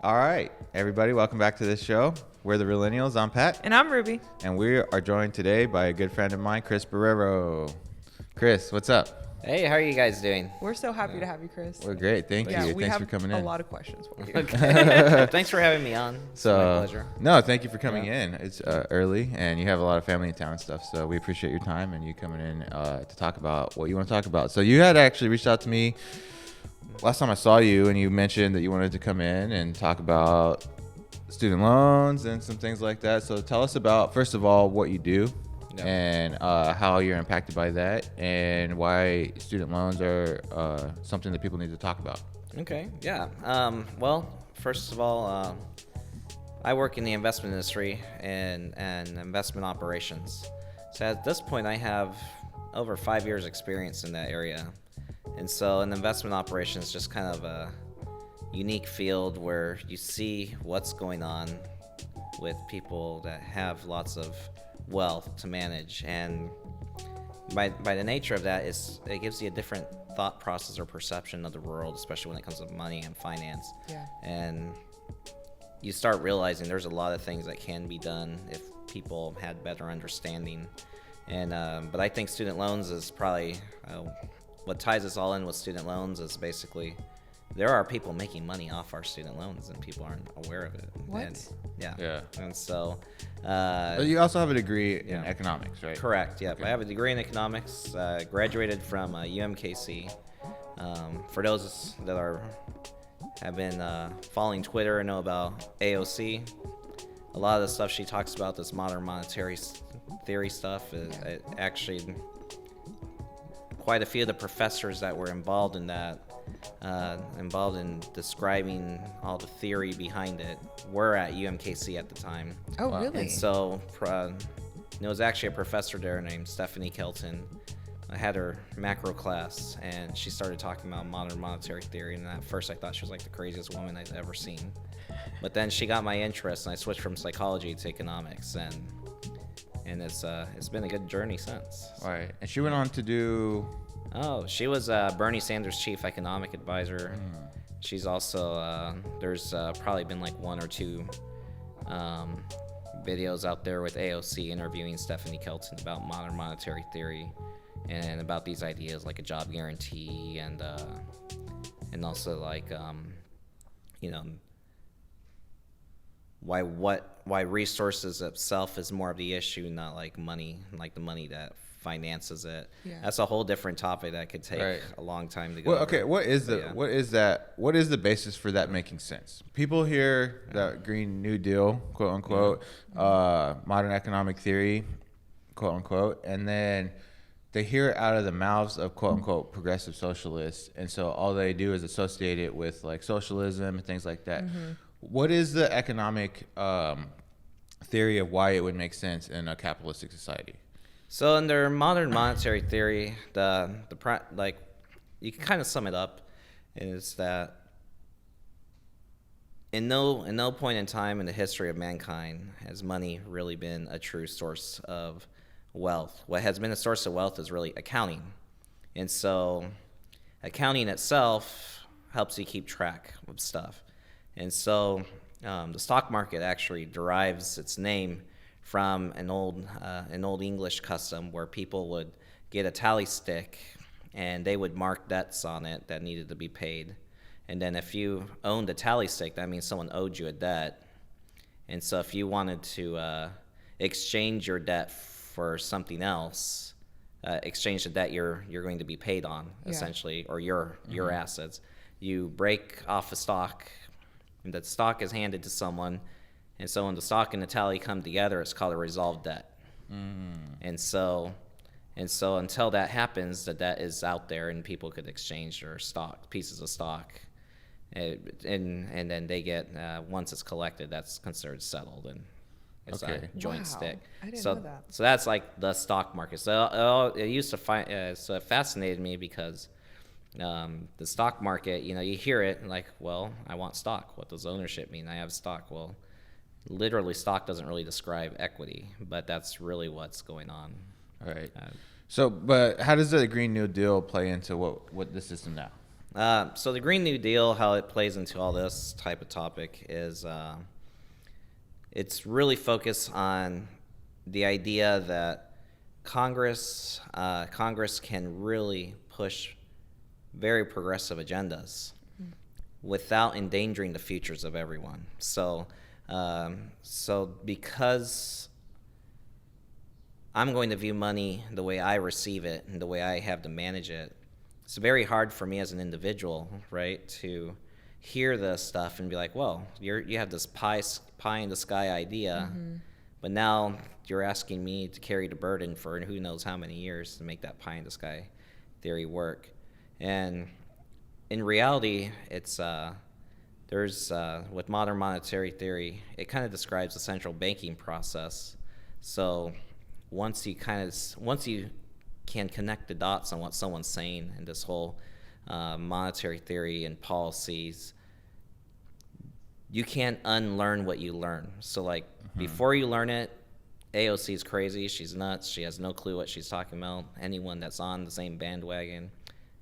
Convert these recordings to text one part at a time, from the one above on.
All right, everybody, welcome back to this show. We're the Realennials. I'm Pat. And I'm Ruby. And we are joined today by a good friend of mine, Chris Barrero. Chris, what's up? Hey, how are you guys doing? We're so happy to have you, Chris. We're great. Thank you. We Thanks have for coming a in. lot of questions for you. Okay. Thanks for having me on. It's my pleasure. No, thank you for coming in. It's early, and you have a lot of family in town and stuff, so we appreciate your time and you coming in to talk about what you want to talk about. So you had actually reached out to me last time I saw you, and you mentioned that you wanted to come in and talk about student loans and some things like that. So tell us about, first of all, what you do. Yeah. And how you're impacted by that, and why student loans are something that people need to talk about. Okay, yeah. Well, first of all, I work in the investment industry and investment operations. So at this point, I have over 5 years experience in that area. And so in investment operations, just kind of a unique field where you see what's going on with people that have lots of wealth to manage, and by the nature of that, it gives you a different thought process or perception of the world, especially when it comes to money and finance. Yeah. And you start realizing there's a lot of things that can be done if people had better understanding. And but I think student loans is probably what ties us all in with student loans is basically there are people making money off our student loans and people aren't aware of it. What? And, yeah. Yeah. And so But you also have a degree in economics, right? Correct. Yeah. Okay. I have a degree in economics. Graduated from UMKC. For those that have been following Twitter and know about AOC, a lot of the stuff she talks about, this modern monetary theory stuff, is actually quite a few of the professors that were involved in that. Involved in describing all the theory behind it were at UMKC at the time. Oh, really? And so there was actually a professor there named Stephanie Kelton. I had her macro class, and she started talking about modern monetary theory, and at first I thought she was like the craziest woman I'd ever seen. But then she got my interest, and I switched from psychology to economics, and it's been a good journey since. All right. And she went on to do... Oh, she was Bernie Sanders' chief economic advisor. She's also, there's probably been like one or two videos out there with AOC interviewing Stephanie Kelton about modern monetary theory and about these ideas like a job guarantee and also like, why resources itself is more of the issue, not like money, like the money that finances it. Yeah. That's a whole different topic that could take a long time to go Well, over. okay, what is the basis for that making sense? People hear the Green New Deal, quote unquote, modern economic theory, quote unquote, and then they hear it out of the mouths of quote unquote progressive socialists, and so all they do is associate it with like socialism and things like that. What is the economic theory of why it would make sense in a capitalistic society? So under modern monetary theory, like you can kind of sum it up is that in no point in time in the history of mankind has money really been a true source of wealth. What has been a source of wealth is really accounting. And so accounting itself helps you keep track of stuff. And so the stock market actually derives its name from an old English custom where people would get a tally stick and they would mark debts on it that needed to be paid. And then if you owned a tally stick, that means someone owed you a debt. And so if you wanted to exchange your debt for something else, exchange the debt you're going to be paid on, essentially, or your assets, you break off a stock, and that stock is handed to someone. And so when the stock and the tally come together, it's called a resolved debt. And so until that happens, the debt is out there and people could exchange their pieces of stock. And then they get, once it's collected, that's considered settled and it's a joint stick. I didn't know that. So that's like the stock market. So it used to so it fascinated me because the stock market, you hear it and like, well, I want stock. What does ownership mean? I have stock. Well, literally stock doesn't really describe equity, but that's really what's going on. All right. So, but how does the Green New Deal play into what the system now? So the Green New Deal, how it plays into all this type of topic is it's really focused on the idea that Congress can really push very progressive agendas without endangering the futures of everyone. So because I'm going to view money the way I receive it and the way I have to manage it, it's very hard for me as an individual, right, to hear this stuff and be like, well, you have this pie in the sky idea, but now you're asking me to carry the burden for who knows how many years to make that pie in the sky theory work. And in reality, it's with modern monetary theory, it kind of describes the central banking process. So once you can connect the dots on what someone's saying in this whole monetary theory and policies, you can't unlearn what you learn. So like before you learn it, AOC is crazy, she's nuts, she has no clue what she's talking about. Anyone that's on the same bandwagon,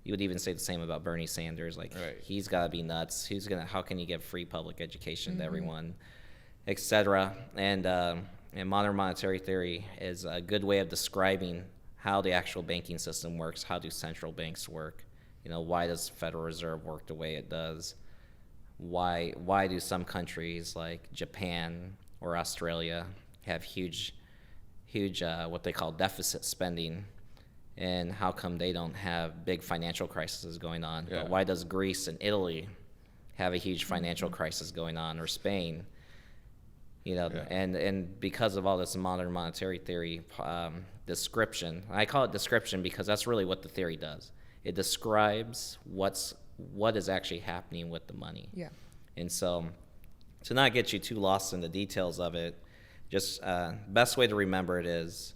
you would even say the same about Bernie Sanders, like he's got to be nuts. How can you give free public education to everyone, etc. And modern monetary theory is a good way of describing how the actual banking system works. How do central banks work? Why does the Federal Reserve work the way it does? Why do some countries like Japan or Australia have huge what they call deficit spending, and how come they don't have big financial crises going on? But why does Greece and Italy have a huge financial crisis going on, or Spain? And because of all this modern monetary theory description, I call it description because that's really what the theory does. It describes what is actually happening with the money. Yeah. And so, to not get you too lost in the details of it, just best way to remember it is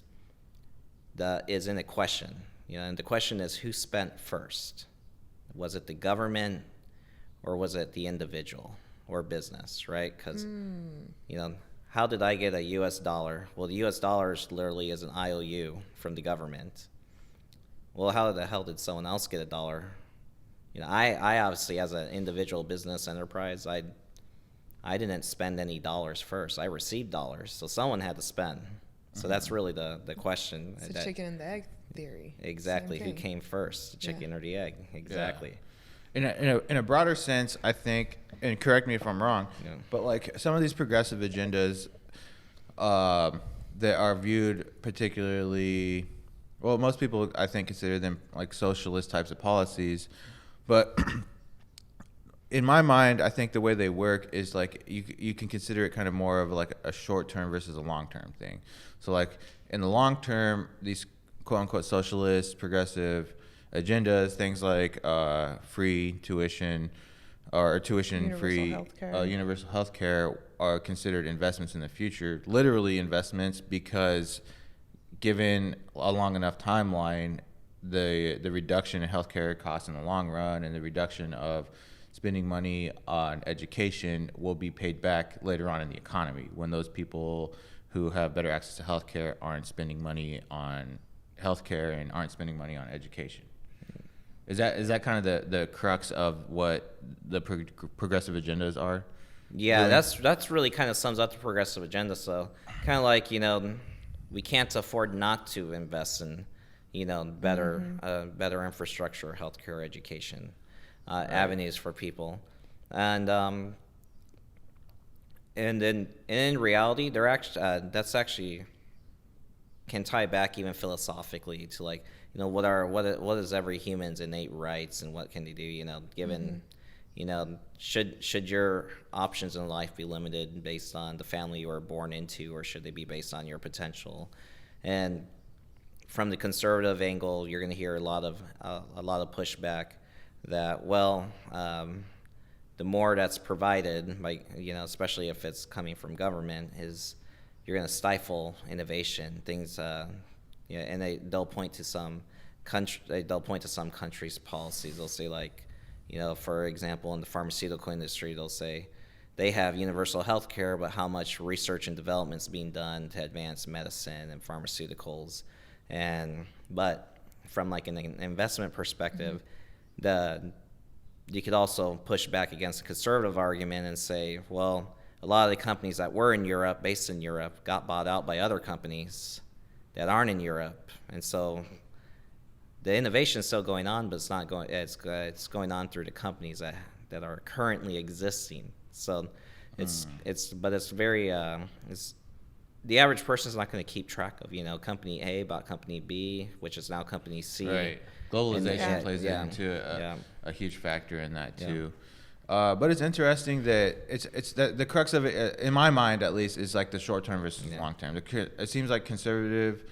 in a question. And the question is, who spent first? Was it the government, or was it the individual or business, right? Because, how did I get a U.S. dollar? Well, the U.S. dollar literally is an IOU from the government. Well, how the hell did someone else get a dollar? I obviously, as an individual business enterprise, I didn't spend any dollars first. I received dollars, so someone had to spend. So that's really the question. It's the chicken and the egg theory. Exactly. Who came first, the chicken or the egg? Exactly. Yeah. In a broader sense, I think, and correct me if I'm wrong, but like some of these progressive agendas that are viewed particularly, well, most people I think consider them like socialist types of policies, but in my mind, I think the way they work is like you can consider it kind of more of like a short term versus a long term thing. So like in the long term, these quote unquote socialist progressive agendas, things like free tuition or tuition free universal health care are considered investments in the future, literally investments, because given a long enough timeline, the reduction in healthcare costs in the long run and the reduction of spending money on education will be paid back later on in the economy when those people who have better access to healthcare aren't spending money on healthcare and aren't spending money on education. Is that kind of the crux of what the progressive agendas are? Yeah, really? That's really kind of sums up the progressive agenda. So kind of like, we can't afford not to invest in, better infrastructure, healthcare, education, avenues for people. And then in reality, they're actually that's actually can tie back even philosophically to like, what is every human's innate rights and what can they do, given, should your options in life be limited based on the family you were born into, or should they be based on your potential? And from the conservative angle, you're going to hear a lot of pushback that, the more that's provided, by, especially if it's coming from government, is you're going to stifle innovation. Things, and they'll point to some countries' policies. They'll say like, for example, in the pharmaceutical industry, they'll say they have universal health care, but how much research and development is being done to advance medicine and pharmaceuticals, but from like an investment perspective, you could also push back against the conservative argument and say, well, a lot of the companies that were in Europe, based in Europe, got bought out by other companies that aren't in Europe, and so the innovation is still going on, but it's not going. It's going on through the companies that are currently existing. So it's very it's the average person is not going to keep track of, company A bought company B, which is now company C. Right. Globalization plays into a huge factor in that too. But it's interesting that it's the crux of it, in my mind at least, is like the short term versus long term. It seems like conservative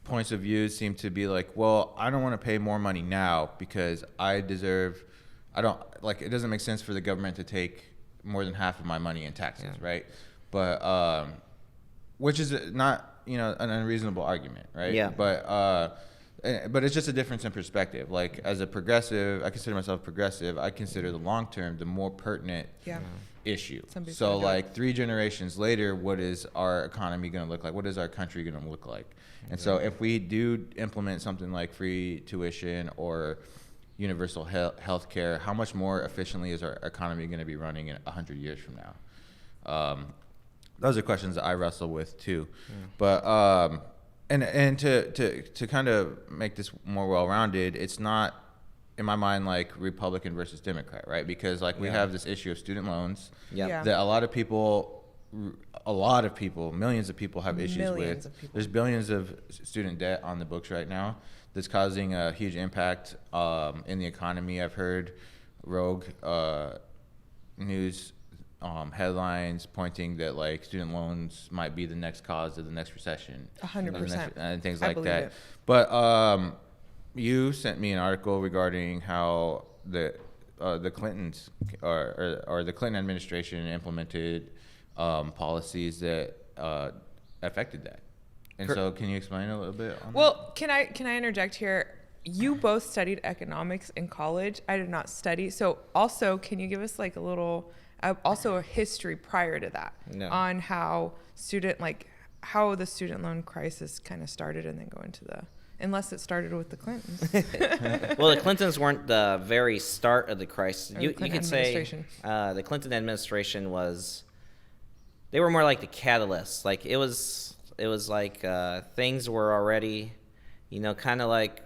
points of view seem to be like, well, I don't want to pay more money now because it doesn't make sense for the government to take more than half of my money in taxes, right? But which is not, an unreasonable argument, right? Yeah. But it's just a difference in perspective. Like, as a progressive, I consider myself progressive. I consider the long term the more pertinent issue. So, like, 3 generations later, what is our economy going to look like? What is our country going to look like? And so if we do implement something like free tuition or universal health care, how much more efficiently is our economy going to be running in 100 years from now? Those are questions that I wrestle with too. But and to kind of make this more well-rounded, it's not, in my mind, like Republican versus Democrat, right? Because we have this issue of student loans that a lot of people, millions of people have issues with. There's billions of student debt on the books right now that's causing a huge impact in the economy. I've heard rogue news headlines pointing that student loans might be the next cause of the next recession, 100%, and things like that. It. But you sent me an article regarding how the Clintons or the Clinton administration implemented policies that affected that. And so, can you explain a little bit on that? Can I interject here? You both studied economics in college. I did not study. So also, can you give us a little, also a history prior to that on how the student loan crisis kind of started and then go into unless it started with the Clintons. Well, the Clintons weren't the very start of the crisis. You could say the Clinton administration they were more like the catalyst. It was like things were already, kind of like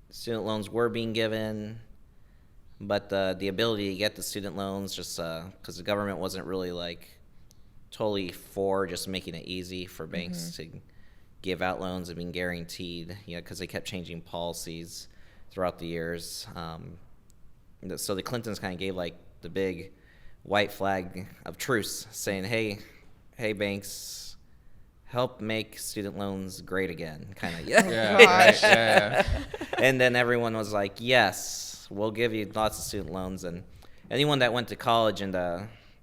student loans were being given, but the ability to get the student loans just because the government wasn't really totally for just making it easy for banks to give out loans and being guaranteed, because they kept changing policies throughout the years. So the Clintons kind of gave the big white flag of truce, saying, hey banks, help make student loans great again, kind of. Yeah. And then everyone was like, yes, we'll give you lots of student loans. And anyone that went to college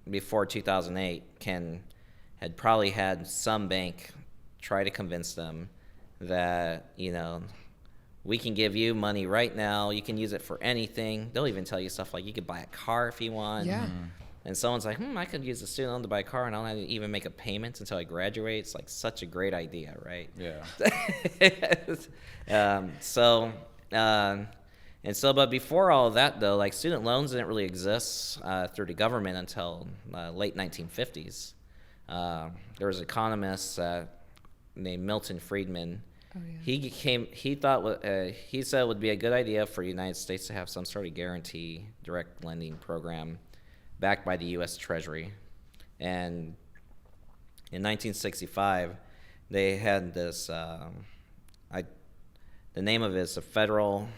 before 2008 had probably had some bank try to convince them that, we can give you money right now. You can use it for anything. They'll even tell you stuff like you could buy a car if you want. Yeah. And someone's like, I could use a student loan to buy a car and I don't have to even make a payment until I graduate. It's such a great idea, right? Yeah. But before all of that, though, student loans didn't really exist through the government until late 1950s. There was an economist named Milton Friedman. Oh, yeah. He said it would be a good idea for the United States to have some sort of guarantee direct lending program backed by the U.S. Treasury. And in 1965, they had this, the name of it is the Federal,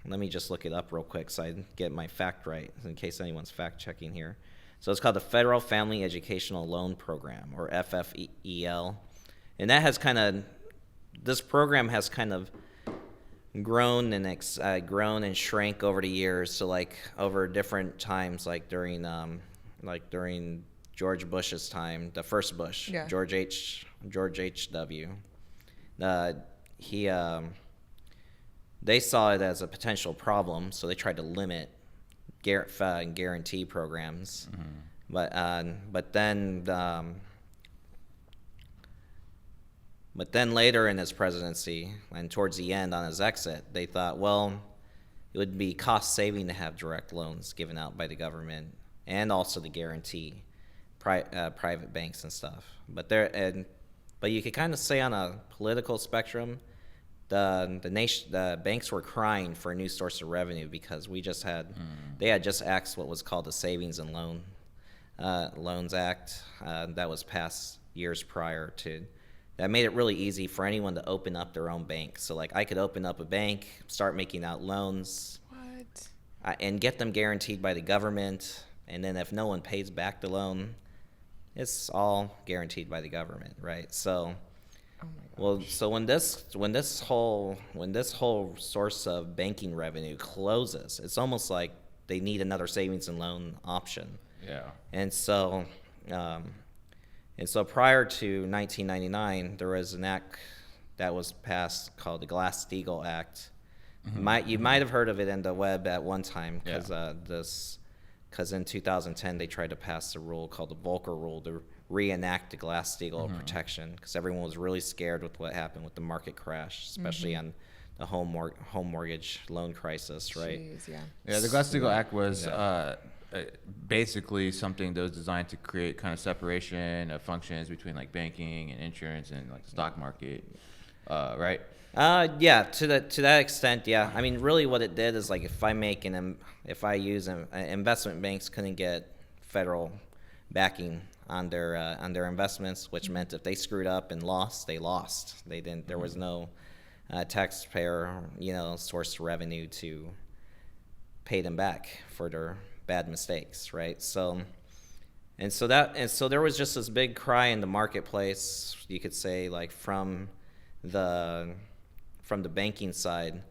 let me just look it up real quick so I get my fact right, in case anyone's fact checking here. So it's called the Federal Family Educational Loan Program, or FFEL. And this program has kind of grown and shrank over the years. So over different times, during George Bush's time, the first Bush, George H.W. They saw it as a potential problem, so they tried to limit guarantee programs. But then later in his presidency and towards the end on his exit, they thought, well, it would be cost saving to have direct loans given out by the government and also to guarantee private banks and stuff. But you could kind of say on a political spectrum, the banks were crying for a new source of revenue because they had just axed what was called the Savings and Loans Act that was passed years prior to. That made it really easy for anyone to open up their own bank. So like I could open up a bank, start making out loans, and get them guaranteed by the government. And then if no one pays back the loan, it's all guaranteed by the government, right? So, so when this whole source of banking revenue closes, it's almost like they need another savings and loan option. Yeah. And so prior to 1999, there was an act that was passed called the Glass-Steagall Act. Mm-hmm. You might have heard of it in the web at one time because in 2010 they tried to pass a rule called the Volcker Rule to reenact the Glass-Steagall protection because everyone was really scared with what happened with the market crash, especially on the home mortgage loan crisis, right? Jeez, yeah. The Glass-Steagall Act was basically something that was designed to create kind of separation of functions between like banking and insurance and like the stock market, right? Yeah, to that extent, yeah. I mean, really, what it did is like if I use investment banks couldn't get federal backing on their investments, which meant if they screwed up and lost, they lost. They didn't. There was no taxpayer, source of revenue to pay them back for their bad mistakes, right? So there was just this big cry in the marketplace, you could say, like from the banking side.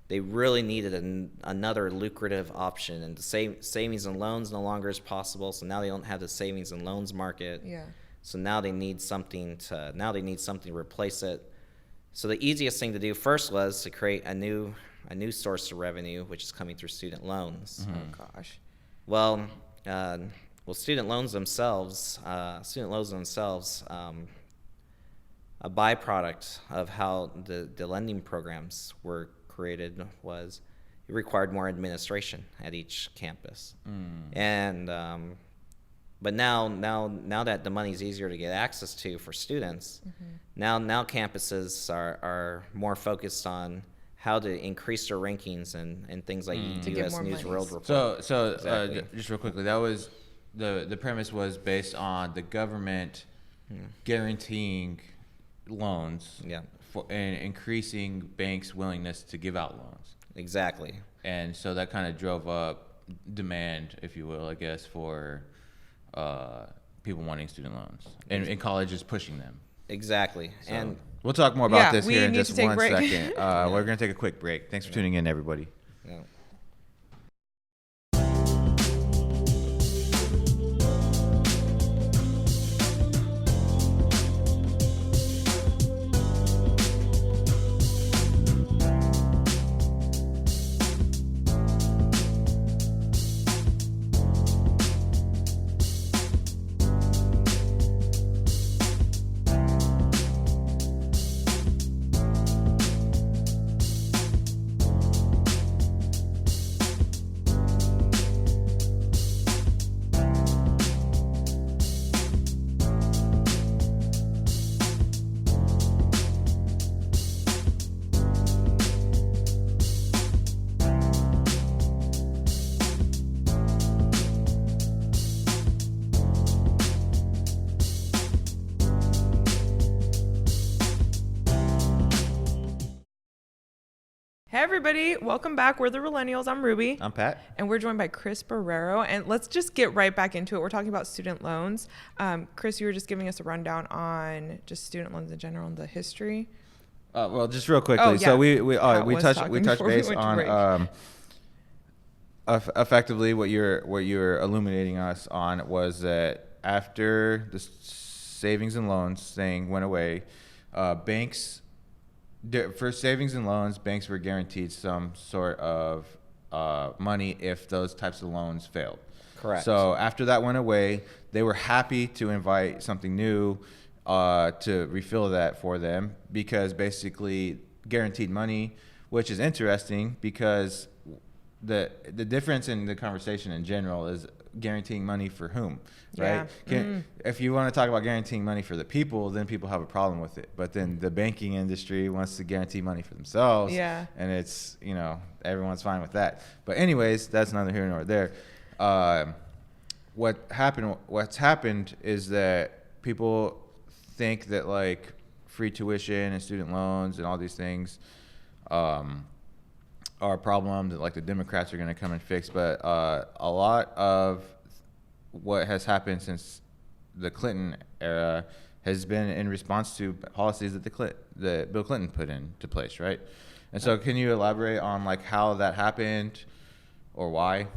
They really needed another lucrative option, and the savings and loans no longer is possible. So now they don't have the savings and loans market. Yeah. So now they need something to replace it. So the easiest thing to do first was to create a new source of revenue, which is coming through student loans. Oh gosh. Well, student loans themselves, a byproduct of how the lending programs were created was it required more administration at each campus. And but now that the money's easier to get access to for students, now campuses are more focused on how to increase their rankings and things like U.S. News World Report. So exactly. Just real quickly, that was the premise was based on the government guaranteeing loans and increasing banks' willingness to give out loans. Exactly. And so that kind of drove up demand, if you will, I guess, for people wanting student loans and colleges pushing them. Exactly. So and we'll talk more about this here in just 1 second. Yeah. We're going to take a quick break. Thanks for tuning in, everybody. Yeah. Hey everybody, welcome back. We're the Realennials. I'm Ruby. I'm Pat. And we're joined by Chris Barrero. And let's just get right back into it. We're talking about student loans. Chris, you were just giving us a rundown on just student loans in general and the history. Well, just real quickly. Oh, yeah. So we touched base on effectively what you're illuminating us on was that after the savings and loans thing went away, banks. For savings and loans, banks were guaranteed some sort of money if those types of loans failed. Correct. So after that went away, they were happy to invite something new to refill that for them, because basically guaranteed money, which is interesting because the difference in the conversation in general is guaranteeing money for whom, right? If you want to talk about guaranteeing money for the people, then people have a problem with it. But then the banking industry wants to guarantee money for themselves, and it's, everyone's fine with that. But anyways, that's neither here nor there. What's happened is that people think that like free tuition and student loans and all these things are a problem that like the Democrats are going to come and fix. But a lot of what has happened since the Clinton era has been in response to policies that Bill Clinton put into place, right? And so can you elaborate on like how that happened or why?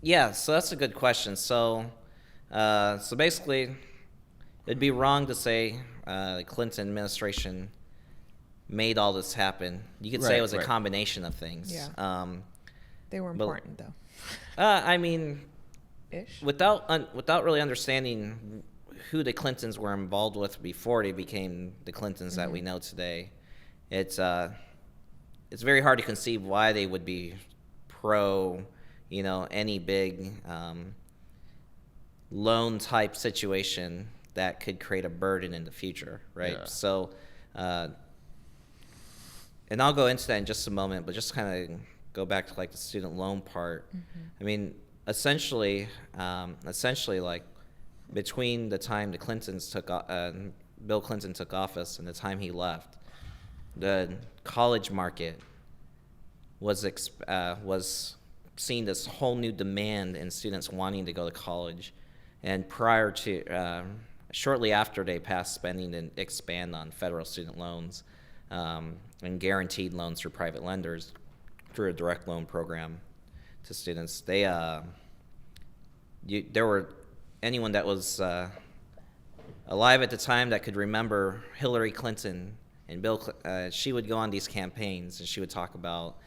Yeah, so that's a good question. So basically, it'd be wrong to say the Clinton administration made all this happen. You could say it was a combination of things. Yeah. They were important, though. I mean, Ish. without really understanding who the Clintons were involved with before they became the Clintons that we know today, it's very hard to conceive why they would be pro, any big loan type situation that could create a burden in the future, right? Yeah. So, and I'll go into that in just a moment, but just kind of go back to like the student loan part. I mean, essentially, like between the time the Clintons Bill Clinton took office and the time he left, the college market was seeing this whole new demand in students wanting to go to college, and shortly after they passed spending and expand on federal student loans and guaranteed loans through private lenders through a direct loan program to students, there were anyone that was alive at the time that could remember Hillary Clinton and Bill. She would go on these campaigns and she would talk about,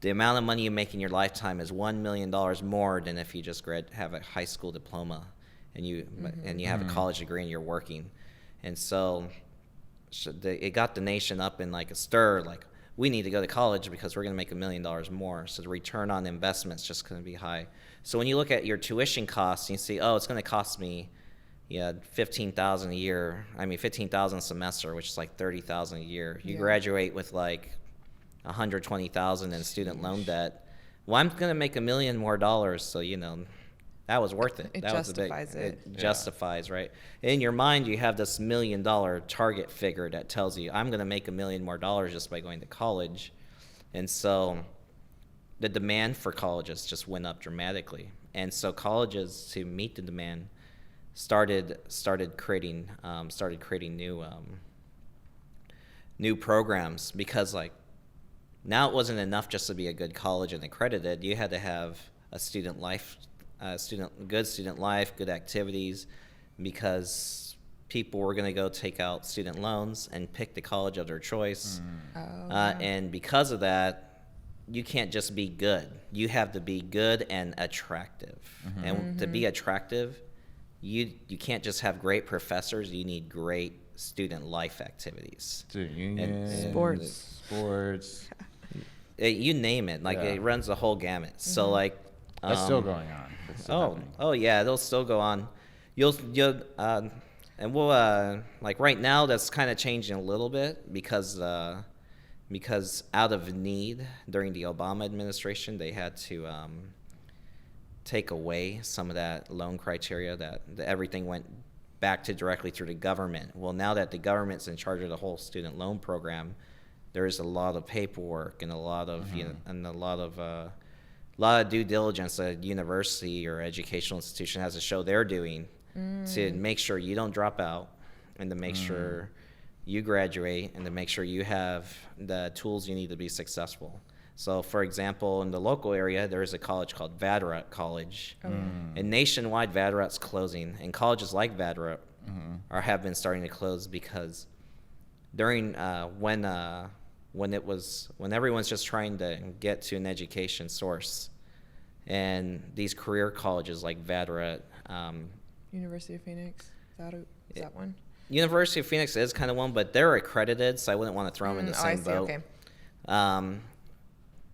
the amount of money you make in your lifetime is $1 million more than if you just have a high school diploma and you have a college degree and you're working. And so it got the nation up in like a stir, like we need to go to college because we're going to make $1 million more. So the return on investment is just going to be high. So when you look at your tuition costs, you see, it's going to cost me $15,000 a year. I mean, $15,000 a semester, which is like $30,000 a year. You graduate with like $120,000 in student loan debt. Well, I'm going to make $1 million more, so that was worth it. It that justifies it justifies, right? In your mind, you have this $1 million target figure that tells you I'm going to make $1 million more just by going to college, and so the demand for colleges just went up dramatically. And so colleges, to meet the demand, started creating new programs, because like now it wasn't enough just to be a good college and accredited. You had to have a good student life, good activities, because people were going to go take out student loans and pick the college of their choice. And because of that, you can't just be good. You have to be good and attractive. And to be attractive, you can't just have great professors. You need great student life activities. Sports. You name it. Like it runs the whole gamut. So like that's still going on. Oh yeah, they'll still go on. And we'll like right now that's kind of changing a little bit because out of need during the Obama administration they had to take away some of that loan criteria, that everything went back to directly through the government. Well, now that the government's in charge of the whole student loan program, there is a lot of paperwork and a lot of a lot of due diligence a university or educational institution has to show they're doing to make sure you don't drop out, and to make sure you graduate, and to make sure you have the tools you need to be successful. So, for example, in the local area, there is a college called Vaderut College. And nationwide, Vaderut's closing. And colleges like Vaderut have been starting to close because during when everyone's just trying to get to an education source, and these career colleges like Vaderut, University of Phoenix, is that one? University of Phoenix is kind of one, but they're accredited, so I wouldn't want to throw them in the same boat. Okay.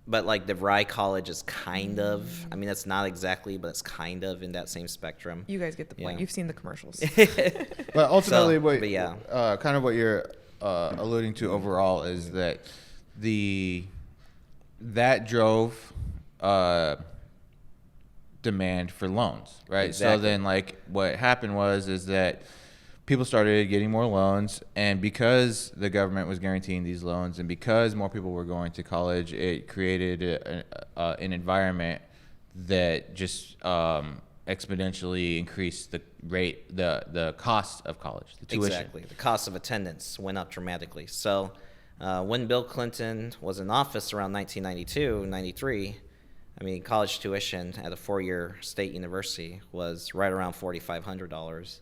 but like DeVry College is kind of, I mean, it's not exactly, but it's kind of in that same spectrum. You guys get the point. You've seen the commercials. But ultimately, but kind of what you're alluding to overall is that that drove demand for loans, right? Exactly. So then, like, what happened is that people started getting more loans, and because the government was guaranteeing these loans, and because more people were going to college, it created an environment that just exponentially increased the cost of college, the tuition. Exactly. The cost of attendance went up dramatically. So when Bill Clinton was in office around 1992, 93, I mean, college tuition at a 4-year state university was right around $4,500.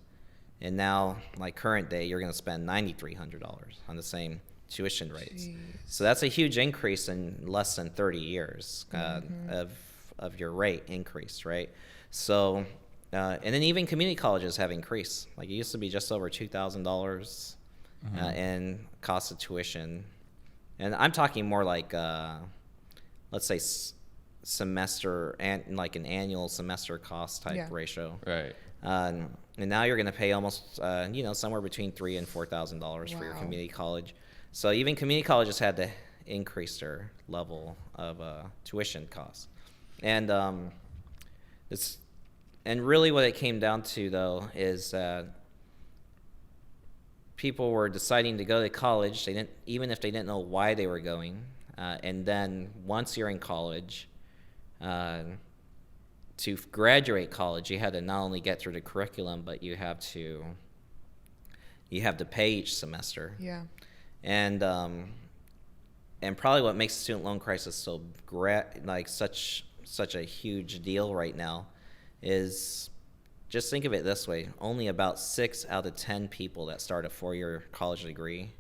And now, like current day, you're going to spend $9,300 on the same tuition rates. Jeez. So that's a huge increase in less than 30 years of your rate increase, right? So, and then even community colleges have increased. Like it used to be just over $2,000 in cost of tuition. And I'm talking more like, let's say semester and like an annual semester cost type ratio. Right. And now you're going to pay almost, somewhere between $3,000 and $4,000 for your community college. So even community colleges had to increase their level of tuition costs. And really what it came down to, though, is that people were deciding to go to college. Even if they didn't know why they were going. And then once you're in college, to graduate college, you had to not only get through the curriculum, but you have to pay each semester. Yeah. And probably what makes the student loan crisis so such a huge deal right now is, just think of it this way: only about 6 out of 10 people that start a 4-year college degree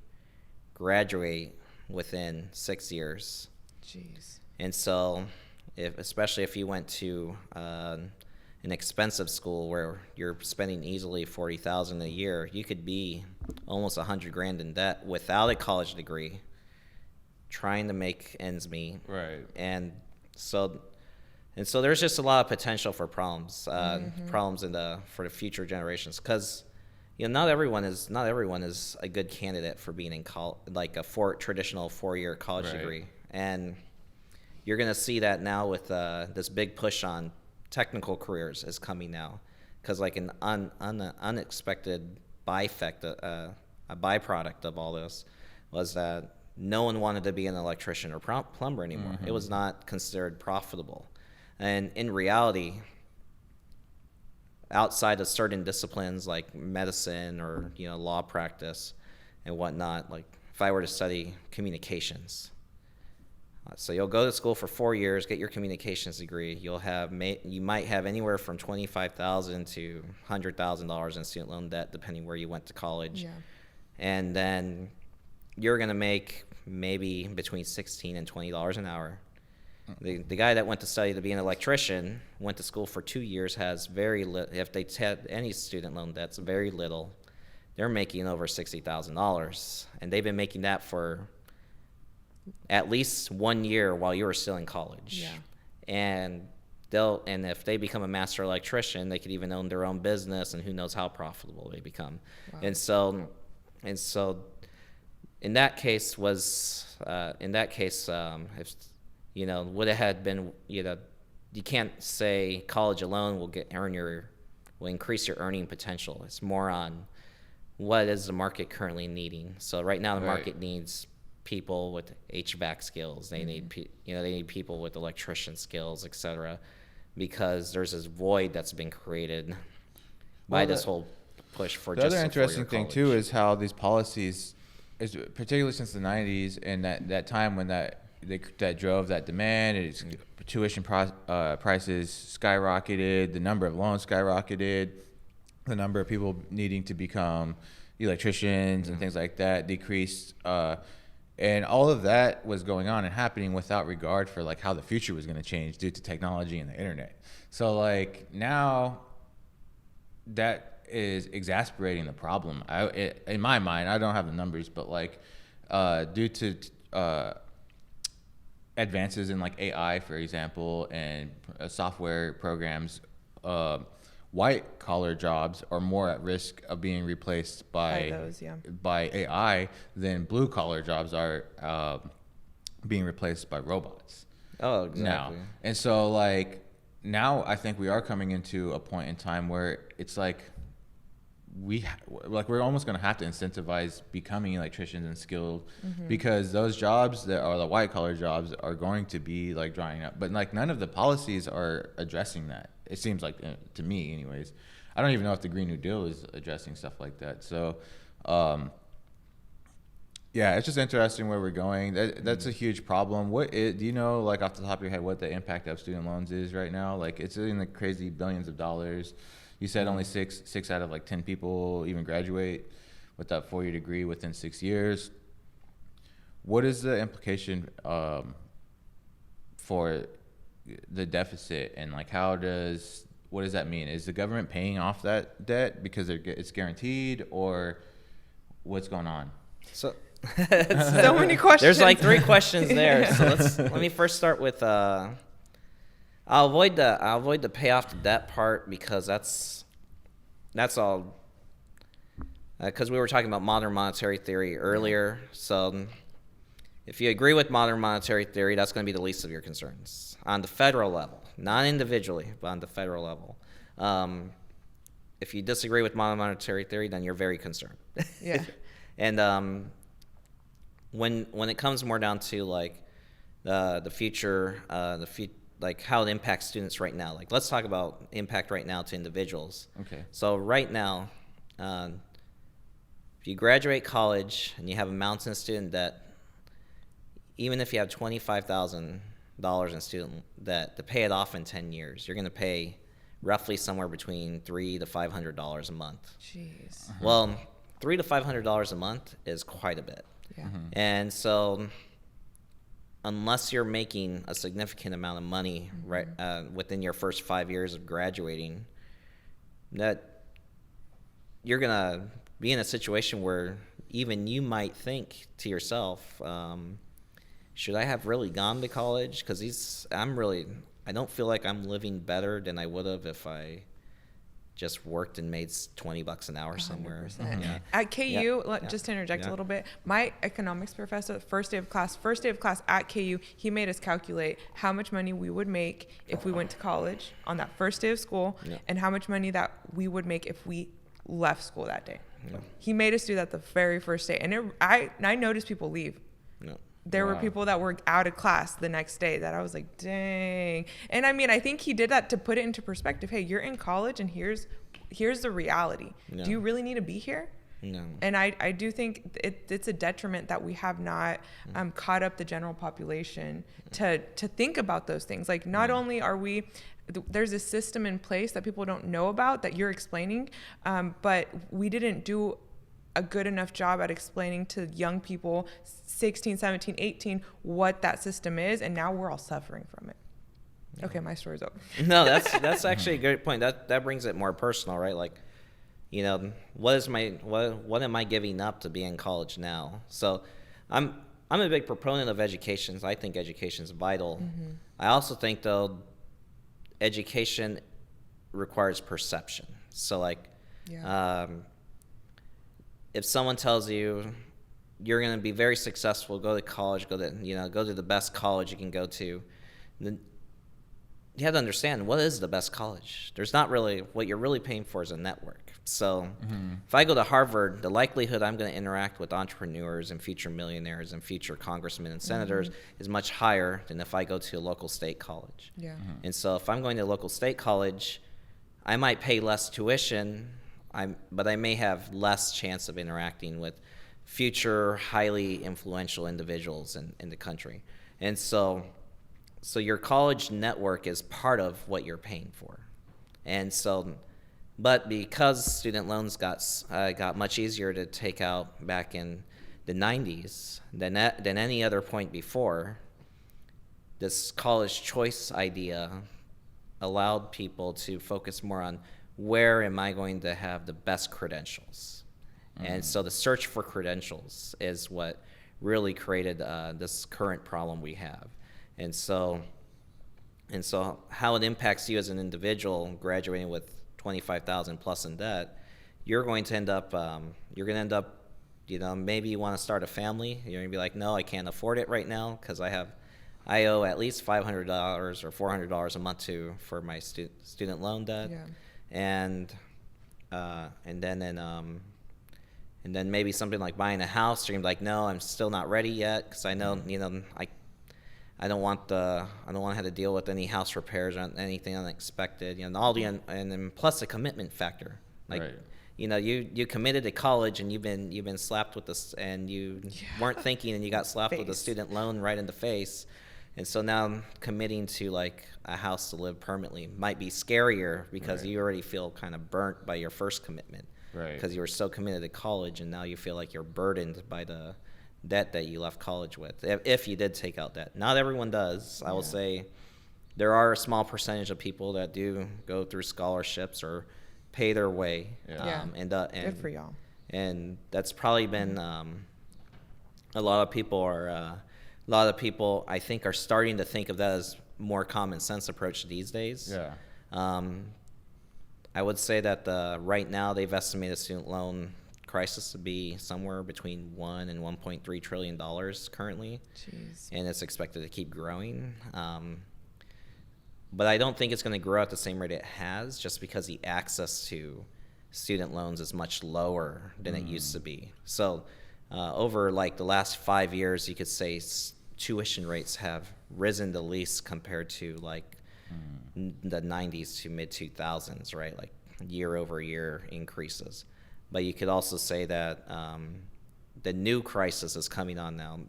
graduate within 6 years. Jeez. And so, especially if you went to an expensive school where you're spending easily $40,000 a year, you could be almost $100,000 in debt without a college degree, trying to make ends meet. Right. And so there's just a lot of potential for problems for the future generations, because not everyone is a good candidate for being in like a traditional 4-year college degree. And you're going to see that now with this big push on technical careers is coming now, because like an unexpected byproduct of all this was that no one wanted to be an electrician or plumber anymore. It was not considered profitable. And in reality, outside of certain disciplines like medicine or law practice and whatnot, like if I were to study communications, so you'll go to school for 4 years, get your communications degree. You might have anywhere from $25,000 to $100,000 in student loan debt, depending where you went to college. Yeah. And then you're going to make maybe between $16 and $20 an hour. The guy that went to study to be an electrician went to school for 2 years, has very little. If they had any student loan debts, very little. They're making over $60,000, and they've been making that for at least 1 year while you were still in college. Yeah. And if they become a master electrician, they could even own their own business, and who knows how profitable they become. Wow. And so in that case, if would it have been, you can't say college alone will increase your earning potential. It's more on what is the market currently needing. So right now the market needs people with HVAC skills. They need people with electrician skills, etc. Because there's this void that's been created by this whole push for just the other interesting thing too is how these policies, particularly since the 90s and that time when that drove that demand, tuition prices skyrocketed, the number of loans skyrocketed, the number of people needing to become electricians and things like that decreased. And all of that was going on and happening without regard for like how the future was going to change due to technology and the internet. So like now that is exacerbating the problem. In my mind, I don't have the numbers, but like due to advances in like AI, for example, and software programs, white collar jobs are more at risk of being replaced by AI than blue collar jobs are being replaced by robots. Oh, exactly. Now, and so like now I think we are coming into a point in time where it's like we're almost going to have to incentivize becoming electricians and skilled, because those jobs that are the white collar jobs are going to be like drying up. But like none of the policies are addressing that. It seems like, to me anyways. I don't even know if the Green New Deal is addressing stuff like that. So, yeah, it's just interesting where we're going. That's a huge problem. Do you know, like off the top of your head, what the impact of student loans is right now? Like it's in the crazy billions of dollars. You said only six out of like 10 people even graduate with that 4-year degree within 6 years. What is the implication for the deficit, and like what does that mean? Is the government paying off that debt because it's guaranteed, or what's going on? So many questions. There's like 3 questions there. So let me first start with I'll avoid the pay off the debt part, because that's all. Because we were talking about modern monetary theory earlier. So if you agree with modern monetary theory, that's going to be the least of your concerns on the federal level, not individually, but on the federal level. If you disagree with modern monetary theory, then you're very concerned. Yeah. And when it comes more down to like the future, like how it impacts students right now. Like, let's talk about impact right now to individuals. Okay. So right now, if you graduate college and you have a mountain of student debt, even if you have $25,000 in student debt, to pay it off in 10 years, you're going to pay roughly somewhere between $300 to $500 a month. Jeez. Well, $300 to $500 a month is quite a bit. Yeah. And so, unless you're making a significant amount of money within your first 5 years of graduating, that you're gonna be in a situation where even you might think to yourself, should I have really gone to college? Because I don't feel like I'm living better than I would have if I just worked and made $20 an hour somewhere. Yeah. At KU, just to interject a little bit, my economics professor, first day of class at KU, he made us calculate how much money we would make if we went to college on that first day of school, and how much money that we would make if we left school that day. He made us do that the very first day, and I noticed people leave. There were people that were out of class the next day that I was like, dang. And I mean, I think he did that to put it into perspective. Hey, you're in college, and here's the reality. Do you really need to be here? No. And I do think it's a detriment that we have not caught up the general population to think about those things. Like, not only are there's a system in place that people don't know about that you're explaining, but we didn't do a good enough job at explaining to young people 16, 17, 18 what that system is, and now we're all suffering from it. Okay, my story's over. No, that's actually a great point. That brings it more personal, right? Like, what am I giving up to be in college now? So I'm a big proponent of education. I think education is vital. I also think, though, education requires perception. So like, if someone tells you you're going to be very successful, go to college, go to the best college you can go to, then you have to understand, what is the best college? There's not really, what you're really paying for is a network. So if I go to Harvard, the likelihood I'm going to interact with entrepreneurs and future millionaires and future congressmen and senators is much higher than if I go to a local state college. And so if I'm going to a local state college, I might pay less tuition, but I may have less chance of interacting with future highly influential individuals in the country. And so your college network is part of what you're paying for. And so, but because student loans got much easier to take out back in the 90s than any other point before, this college choice idea allowed people to focus more on, where am I going to have the best credentials? And so the search for credentials is what really created this current problem we have. And so how it impacts you as an individual graduating with 25,000 plus in debt, you're going to end up maybe you want to start a family. You're going to be like, no, I can't afford it right now because I owe at least $500 or $400 a month for my student loan debt. Yeah. And then maybe something like buying a house, you're gonna be like, no, I'm still not ready yet because I know, I don't want to have to deal with any house repairs or anything unexpected, and then plus the commitment factor. Like, right. You committed to college and you've been slapped with this, and you weren't thinking, and you got slapped with a student loan right in the face. And so now committing to like a house to live permanently might be scarier because right. you already feel kind of burnt by your first commitment. Right. Because you were so committed to college, and now you feel like you're burdened by the debt that you left college with, if you did take out debt. Not everyone does. I will say there are a small percentage of people that do go through scholarships or pay their way. And good for y'all. And that's probably been a lot of people I think are starting to think of that as more common sense approach these days. I would say that right now they've estimated student loan crisis to be somewhere between $1 and $1.3 trillion currently. Jeez. And it's expected to keep growing. But I don't think it's going to grow at the same rate it has, just because the access to student loans is much lower than it used to be. So over like the last 5 years, you could say tuition rates have risen the least compared to like the 90s to mid 2000s, right? Like year over year increases. But you could also say that the new crisis is coming on now.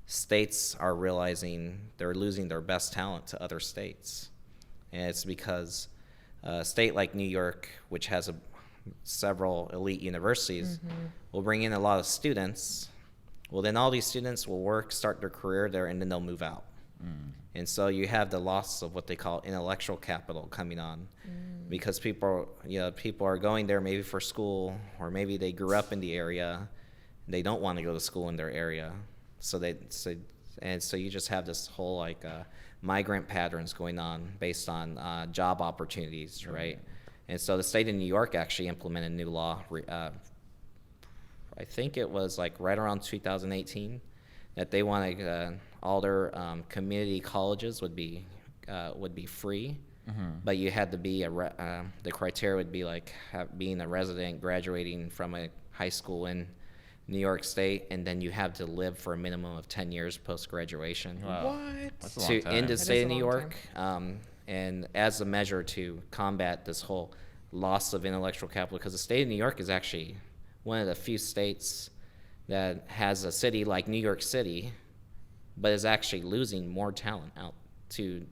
States are realizing they're losing their best talent to other states. And it's because a state like New York, which has several elite universities, will bring in a lot of students. Well, then all these students will work, start their career there, and then they'll move out. And so you have the loss of what they call intellectual capital coming on, because people are going there maybe for school, or maybe they grew up in the area, and they don't want to go to school in their area. So you just have this whole like migrant patterns going on based on job opportunities, right? And so the state of New York actually implemented a new law. I think it was like right around 2018 that they wanted all their community colleges would be free, but you had to be the criteria would be like being a resident, graduating from a high school in New York State, and then you have to live for a minimum of 10 years post-graduation. Wow. What? That's a long time. In the state of New York, and as a measure to combat this whole loss of intellectual capital, because the state of New York is actually one of the few states that has a city like New York City, but is actually losing more talent out to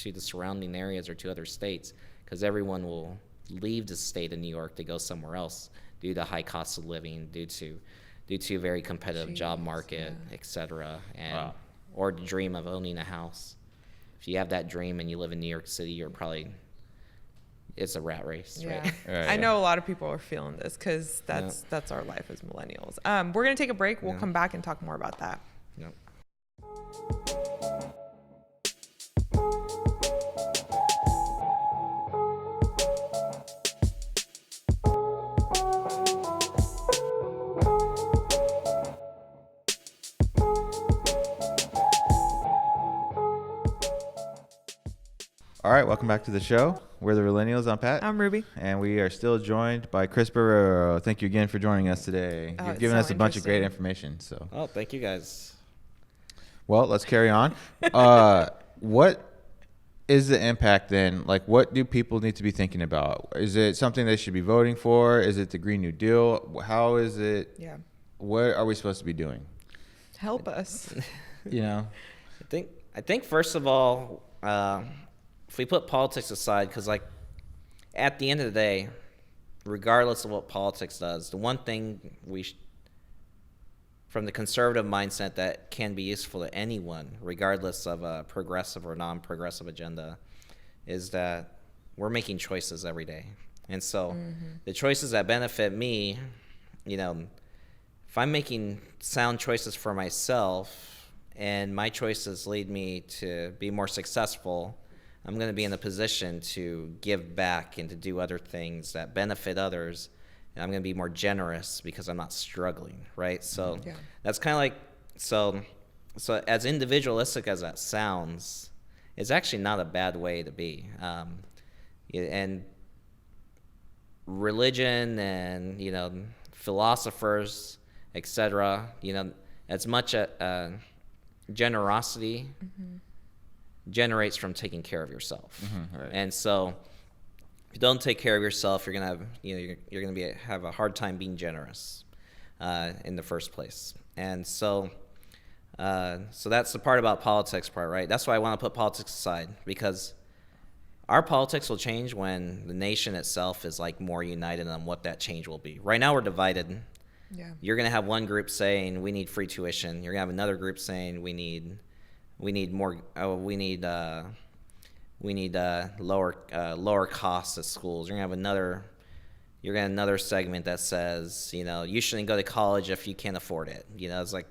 the surrounding areas or to other states, because everyone will leave the state of New York to go somewhere else due to high cost of living, due to a very competitive job market, etc., and or the dream of owning a house. If you have that dream and you live in New York City, it's a rat race, right? I know a lot of people are feeling this because that's our life as millennials. We're gonna take a break. We'll come back and talk more about that. Yep. All right, welcome back to the show. We're the Realennials. I'm Pat. I'm Ruby. And we are still joined by Chris Barrero. Thank you again for joining us today. You've given us a bunch of great information. So. Oh, thank you guys. Well, let's carry on. What is the impact then? Like, what do people need to be thinking about? Is it something they should be voting for? Is it the Green New Deal? How is it? Yeah. What are we supposed to be doing? Help us. You know? I think first of all, if we put politics aside, because like at the end of the day, regardless of what politics does, the one thing from the conservative mindset that can be useful to anyone, regardless of a progressive or non-progressive agenda, is that we're making choices every day. And so the choices that benefit me, if I'm making sound choices for myself and my choices lead me to be more successful, I'm going to be in a position to give back and to do other things that benefit others. And I'm going to be more generous because I'm not struggling, right? So that's kind of like, so as individualistic as that sounds, it's actually not a bad way to be. And religion and, you know, philosophers, etc., you know, as much generosity generates from taking care of yourself. Right. And so if you don't take care of yourself, you're gonna have, you know, you're gonna have a hard time being generous in the first place. And so so that's the part about politics part, right? That's why I want to put politics aside, because our politics will change when the nation itself is like more united on what that change will be. Right now we're divided. Yeah. You're going to have one group saying we need free tuition. You're going to have another group saying we need lower costs at schools. You're going to have another segment that says, you know, you shouldn't go to college if you can't afford it. You know, it's like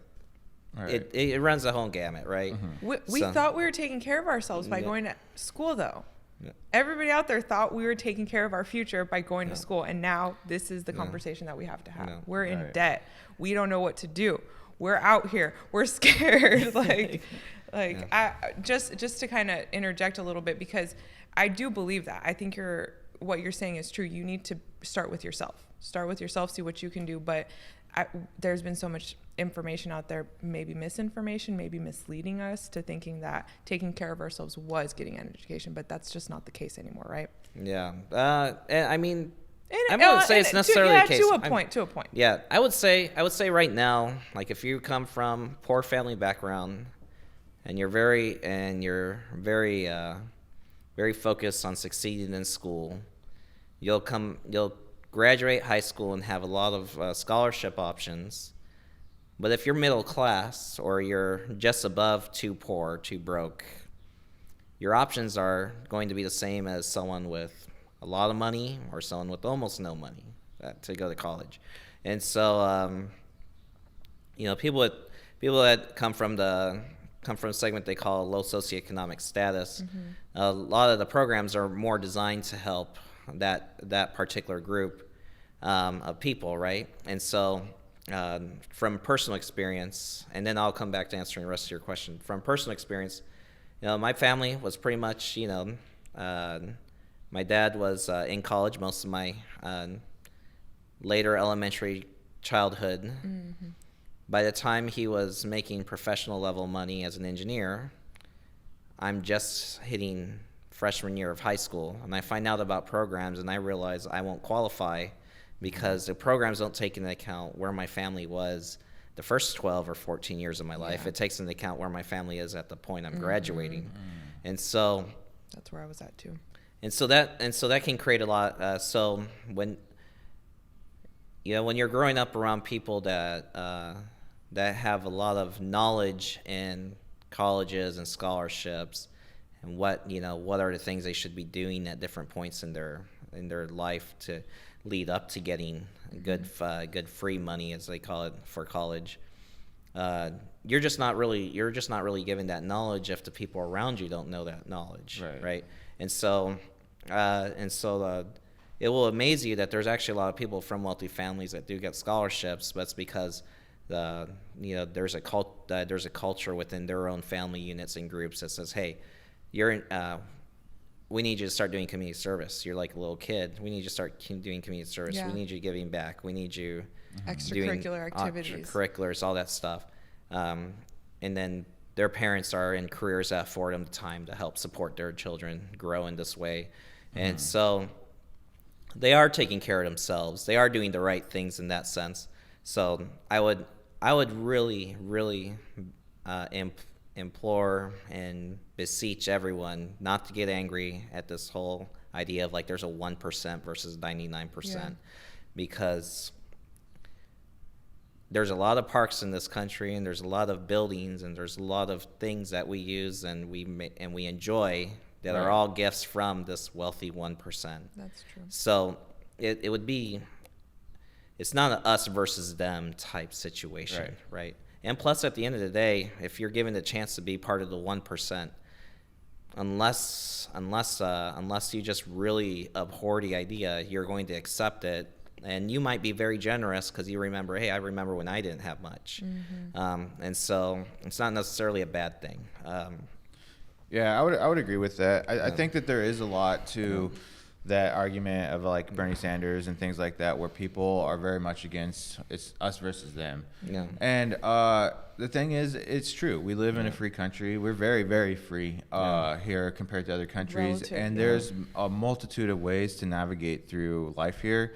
right. it runs the whole gamut, right? We thought we were taking care of ourselves by going to school, though. Yeah. Everybody out there thought we were taking care of our future by going to school, and now this is the conversation that we have to have. We're in debt. We don't know what to do. We're out here. We're scared. Just to kind of interject a little bit, because I do believe that. I think what you're saying is true. You need to start with yourself. Start with yourself. See what you can do. But there's been so much information out there, maybe misinformation, maybe misleading us to thinking that taking care of ourselves was getting an education, but that's just not the case anymore, right? Yeah. I mean, I wouldn't say it's necessarily the case. To a point. Yeah, I would say right now, like if you come from poor family background and you're very focused on succeeding in school, you'll graduate high school and have a lot of scholarship options. But if you're middle class or you're just above too poor, too broke, your options are going to be the same as someone with a lot of money or someone with almost no money to go to college. And so, you know, people that come from a segment they call low socioeconomic status, a lot of the programs are more designed to help that particular group of people, right? And so from personal experience, and then I'll come back to answering the rest of your question. From personal experience, you know, my family was pretty much, you know, my dad was in college most of my later elementary childhood. By the time he was making professional level money as an engineer, I'm just hitting freshman year of high school, and I find out about programs and I realize I won't qualify because the programs don't take into account where my family was the first 12 or 14 years of my life. Yeah. It takes into account where my family is at the point I'm graduating. And so that's where I was at too. And so that can create a lot. So when you're growing up around people that have a lot of knowledge in colleges and scholarships, and what are the things they should be doing at different points in their life to lead up to getting good free money, as they call it, for college. You're just not really given that knowledge if the people around you don't know that knowledge, right? And so it will amaze you that there's actually a lot of people from wealthy families that do get scholarships, but it's because there's a culture within their own family units and groups that says, hey, we need you to start doing community service. You're like a little kid. We need you to start doing community service. Yeah. We need you giving back. We need you extracurricular activities, extracurriculars, all that stuff. And then their parents are in careers that afford them the time to help support their children grow in this way. And so they are taking care of themselves. They are doing the right things in that sense. So I would really, really implore and beseech everyone not to get angry at this whole idea of like there's a 1% versus 99%, because there's a lot of parks in this country, and there's a lot of buildings, and there's a lot of things that we use and we enjoy that are all gifts from this wealthy 1%. That's true. So it's not an us versus them type situation, right? And plus, at the end of the day, if you're given the chance to be part of the 1%, unless you just really abhor the idea, you're going to accept it. And you might be very generous because you remember, hey, I remember when I didn't have much. And so it's not necessarily a bad thing. Yeah, I would agree with that. I think that there is a lot to that argument of like Bernie Sanders and things like that, where people are very much against it's us versus them. Yeah. And the thing is, it's true. We live in a free country. We're very, very free here compared to other countries. And there's a multitude of ways to navigate through life here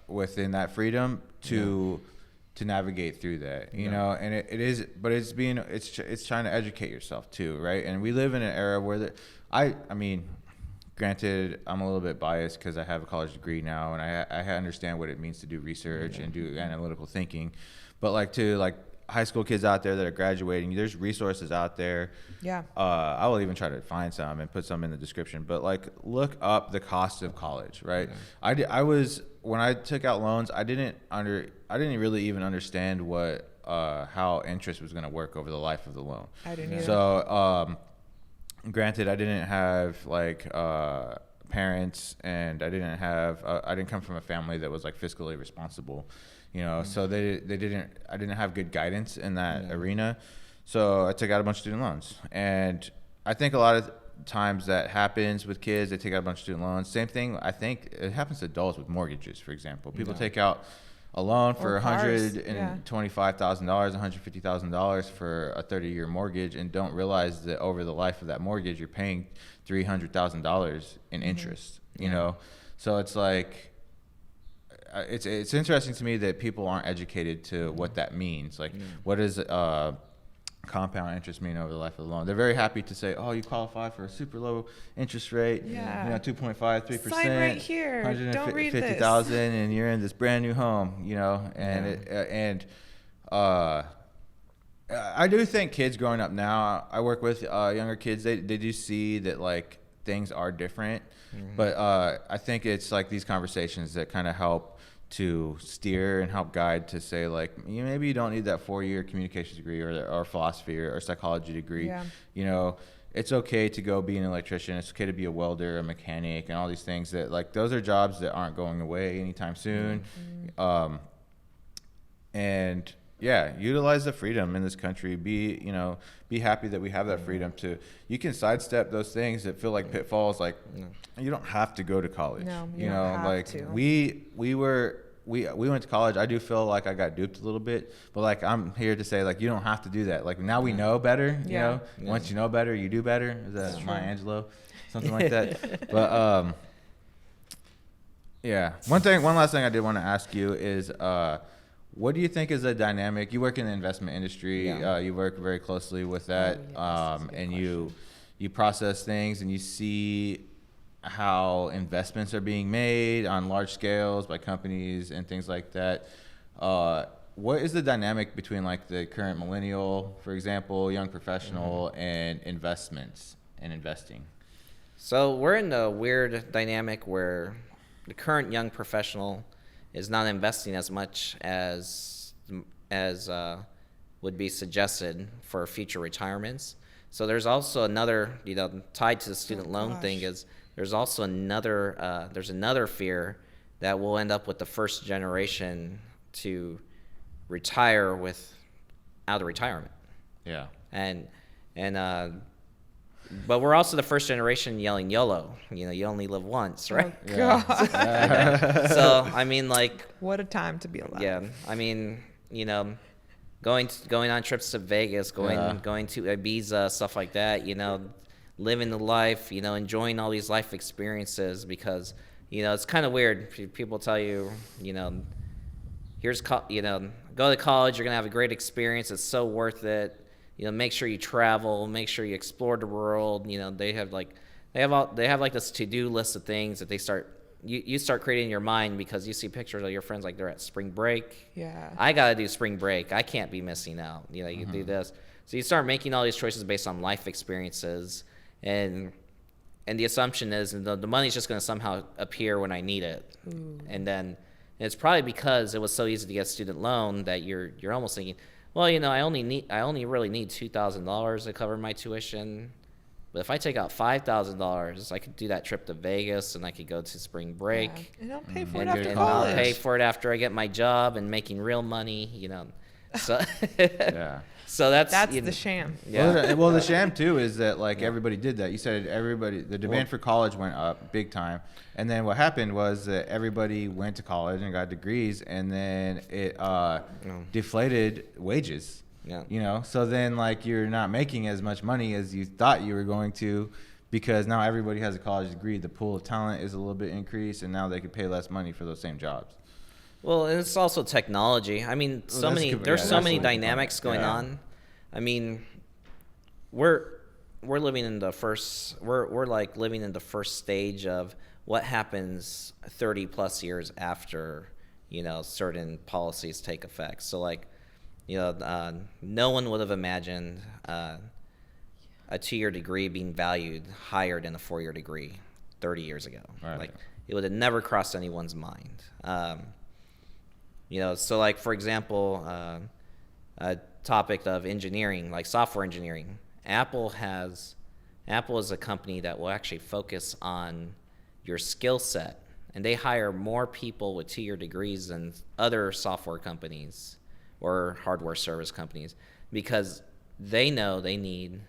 within that freedom to navigate through that, you know, and it is, but it's trying to educate yourself too, right? And we live in an era where I mean, granted, I'm a little bit biased because I have a college degree now, and I understand what it means to do research and do analytical thinking, but like high school kids out there that are graduating, there's resources out there. I will even try to find some and put some in the description, but like look up the cost of college, right? When I took out loans, I didn't really even understand what how interest was going to work over the life of the loan. I didn't either. So granted, I didn't have like parents, and I didn't come from a family that was like fiscally responsible, you know. So I didn't have good guidance in that arena. So I took out a bunch of student loans, and I think a lot of times that happens with kids. They take out a bunch of student loans. Same thing, I think it happens to adults with mortgages, for example. People take out a loan for $125,000, $150,000 for a 30-year mortgage, and don't realize that over the life of that mortgage, you're paying $300,000 in interest. You know, so it's like it's interesting to me that people aren't educated to what that means. Like, what does compound interest mean over the life of the loan? They're very happy to say, oh, you qualify for a super low interest rate, you know, 2.5, 3%, sign right here. Don't read this. $150,000, and you're in this brand new home, you know. And I do think kids growing up now, I work with younger kids, they do see that like things are different, but I think it's like these conversations that kind of help to steer and help guide to say like, maybe you don't need that 4-year communications degree or philosophy or psychology degree. You know, it's okay to go be an electrician. It's okay to be a welder, a mechanic, and all these things that like, those are jobs that aren't going away anytime soon. And utilize the freedom in this country. Be happy that we have that freedom you can sidestep those things that feel like pitfalls. Like, you don't have to go to college. No, you know, like we went to college. I do feel like I got duped a little bit, but like, I'm here to say like, you don't have to do that. Like, now we know better, you know, once you know better, you do better. Is that Maya Angelou? Something like that. But, one last thing I did want to ask you is, what do you think is the dynamic? You work in the investment industry. You work very closely with that, and you process things, and you see how investments are being made on large scales by companies and things like that. What is the dynamic between like the current millennial, for example, young professional, and investments and investing? So we're in a weird dynamic where the current young professional is not investing as much as would be suggested for future retirements. So there's also another, tied to the student loan thing, is there's also another fear that we'll end up with the first generation to retire out of retirement. But we're also the first generation yelling YOLO. You only live once, right? Oh, God. So, I mean, like, what a time to be alive. Yeah. I mean, going on trips to Vegas, going to Ibiza, stuff like that, living the life, enjoying all these life experiences, because, it's kind of weird. People tell you, go to college, you're going to have a great experience. It's so worth it. Make sure you travel, make sure you explore the world. They have this to-do list of things that you start creating in your mind, because you see pictures of your friends, like they're at spring break. I got to do spring break. I can't be missing out. You do this. So you start making all these choices based on life experiences, and the assumption is the money's just going to somehow appear when I need it. And then it's probably because it was so easy to get a student loan that you're almost thinking, well, I only really need $2,000 to cover my tuition. But if I take out $5,000, I could do that trip to Vegas, and I could go to spring break. Yeah. And I'll pay for it and after and college. I'll pay for it after I get my job and making real money. So Yeah. So that's the sham. Yeah. Well, the sham too is that everybody did that. You said the demand for college went up big time, and then what happened was that everybody went to college and got degrees, and then it deflated wages. Yeah. So then you're not making as much money as you thought you were going to, because now everybody has a college degree. The pool of talent is a little bit increased, and now they could pay less money for those same jobs. Well, and it's also technology. I mean, there's so many dynamics going on. I mean, we're living in the first living in the first stage of what happens 30 plus years after certain policies take effect. So no one would have imagined a 2-year degree being valued higher than a 4-year degree 30 years ago. Right. It would have never crossed anyone's mind. So for example, a topic of engineering, like software engineering, Apple is a company that will actually focus on your skill set, and they hire more people with 2-year degrees than other software companies or hardware service companies, because they know they need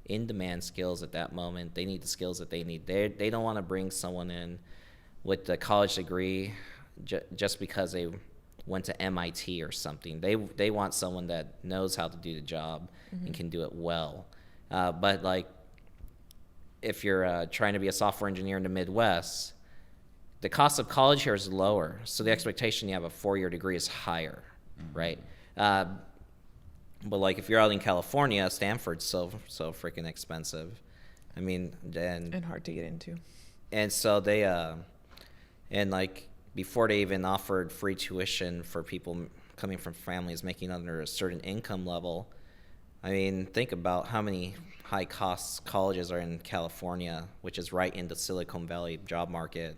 in-demand skills at that moment. They need the skills that they need. They don't want to bring someone in with a college degree just because they went to MIT or something. They want someone that knows how to do the job and can do it well. But if you're trying to be a software engineer in the Midwest, the cost of college here is lower, so the expectation you have a 4-year degree is higher, right? But if you're out in California, Stanford's so freaking expensive. I mean, and hard to get into. And so they before they even offered free tuition for people coming from families making under a certain income level, I mean, think about how many high-cost colleges are in California, which is right in the Silicon Valley job market.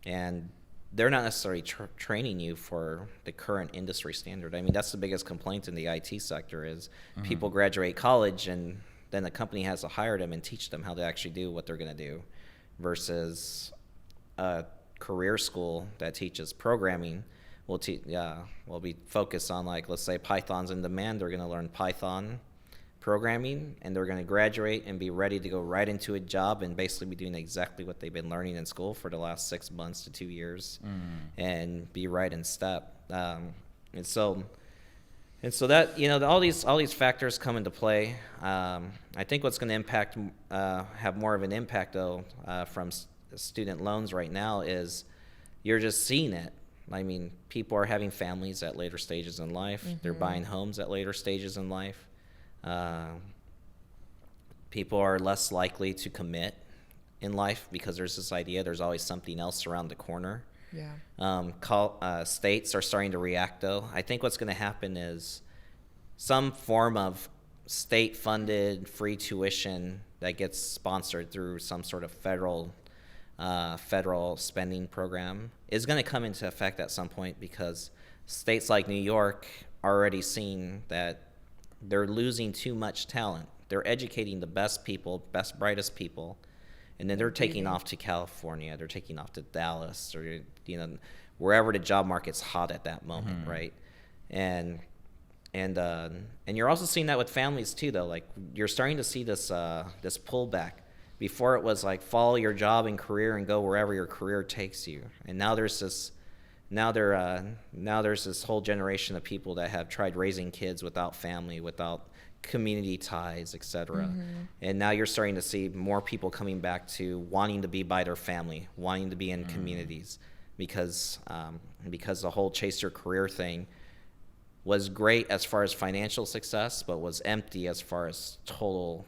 And they're not necessarily training you for the current industry standard. I mean, that's the biggest complaint in the IT sector is people graduate college, and then the company has to hire them and teach them how to actually do what they're going to do, versus career school that teaches programming will be focused on let's say Python's in demand. They're going to learn Python programming, and they're going to graduate and be ready to go right into a job and basically be doing exactly what they've been learning in school for the last 6 months to 2 years and be right in step. And so that all these factors come into play. I think what's going to have more of an impact though from student loans right now is you're just seeing it. I mean, people are having families at later stages in life. They're buying homes at later stages in life. People are less likely to commit in life because there's this idea there's always something else around the corner. Yeah. States are starting to react though. I think what's going to happen is some form of state-funded free tuition that gets sponsored through some sort of federal spending program is going to come into effect at some point, because states like New York are already seeing that they're losing too much talent. They're educating the best people, brightest people, and then they're taking off to California. They're taking off to Dallas, or wherever the job market's hot at that moment, right? And you're also seeing that with families too, though. You're starting to see this pullback. Before it was follow your job and career and go wherever your career takes you. And now there's this whole generation of people that have tried raising kids without family, without community ties, etc. And now you're starting to see more people coming back to wanting to be by their family, wanting to be in communities, because the whole chase your career thing was great as far as financial success, but was empty as far as total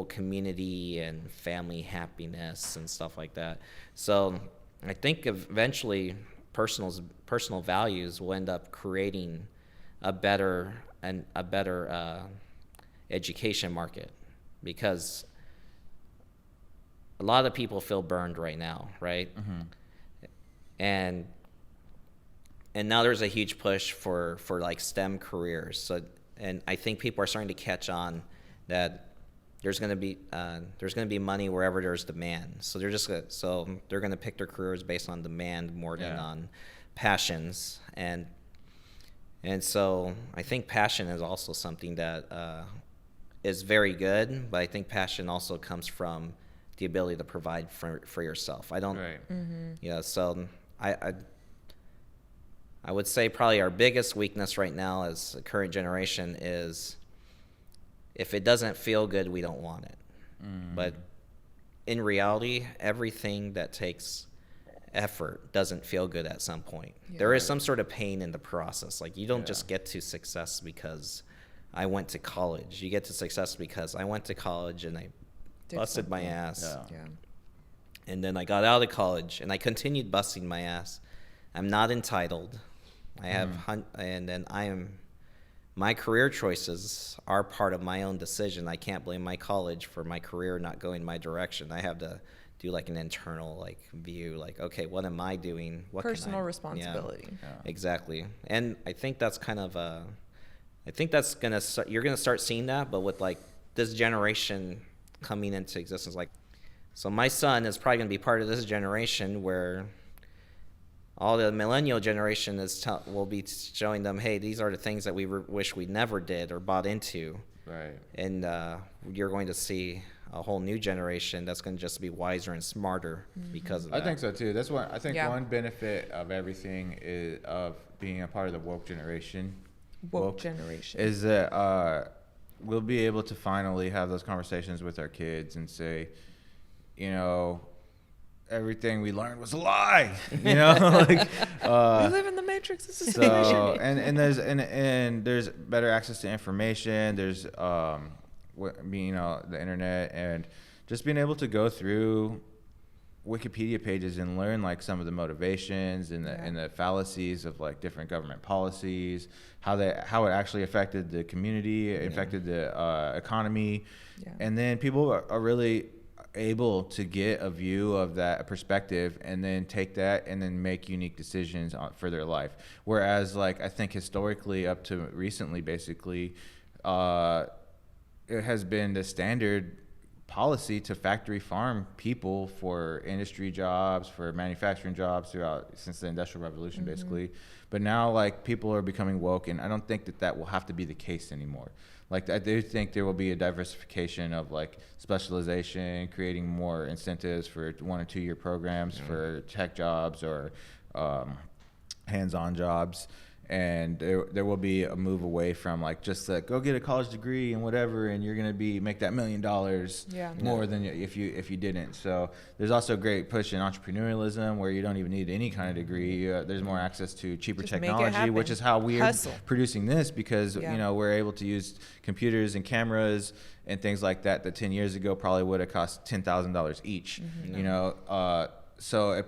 community and family happiness and stuff like that. So I think eventually personal values will end up creating a better education market, because a lot of people feel burned right now, right? and now there's a huge push for like STEM careers. So, and I think people are starting to catch on that there's going to be money wherever there's demand. So they're going to pick their careers based on demand more than on passions. And so I think passion is also something that is very good, but I think passion also comes from the ability to provide for yourself. I don't, so I would say probably our biggest weakness right now as a current generation is if it doesn't feel good, we don't want it. But in reality, everything that takes effort doesn't feel good at some point. There is some sort of pain in the process. Like you don't just get to success because I went to college. You get to success because I went to college and I busted my ass. And then I got out of college and I continued busting my ass. I'm not entitled. I have and then my career choices are part of my own decision. I can't blame my college for my career not going my direction. I have to do like an internal like view, like, okay, what am I doing? What personal responsibility. Exactly. And I think that's kind of I think that's you're gonna start seeing that, but with like this generation coming into existence, like, so my son is probably gonna be part of this generation where all the millennial generation will be showing them, hey, these are the things that we wish we never did or bought into. Right. And you're going to see a whole new generation that's going to just be wiser and smarter because of that. I think so too. That's what I think. One benefit of everything is of being a part of the woke generation. Woke generation is that we'll be able to finally have those conversations with our kids and say, you know, everything we learned was a lie, you know. Like, we live in the matrix of situation. So and there's better access to information. There's the internet, and just being able to go through Wikipedia pages and learn like some of the motivations and the fallacies of like different government policies, how it actually affected the community, affected the economy, and then people are really able to get a view of that perspective and then take that and then make unique decisions for their life. Whereas like I think historically up to recently, basically, it has been the standard policy to factory farm people for industry jobs, for manufacturing jobs since the Industrial Revolution, basically. But now like people are becoming woke, and I don't think that will have to be the case anymore. Like I do think there will be a diversification of like specialization, creating more incentives for 1 or 2 year programs for tech jobs or hands-on jobs. And there will be a move away from like just like go get a college degree and whatever, and you're gonna make that $1 million more than if you didn't. So there's also a great push in entrepreneurialism where you don't even need any kind of degree. There's more access to cheaper technology, which is how we're producing this, because you know we're able to use computers and cameras and things like that 10 years ago probably would have cost $10,000 each. You know, so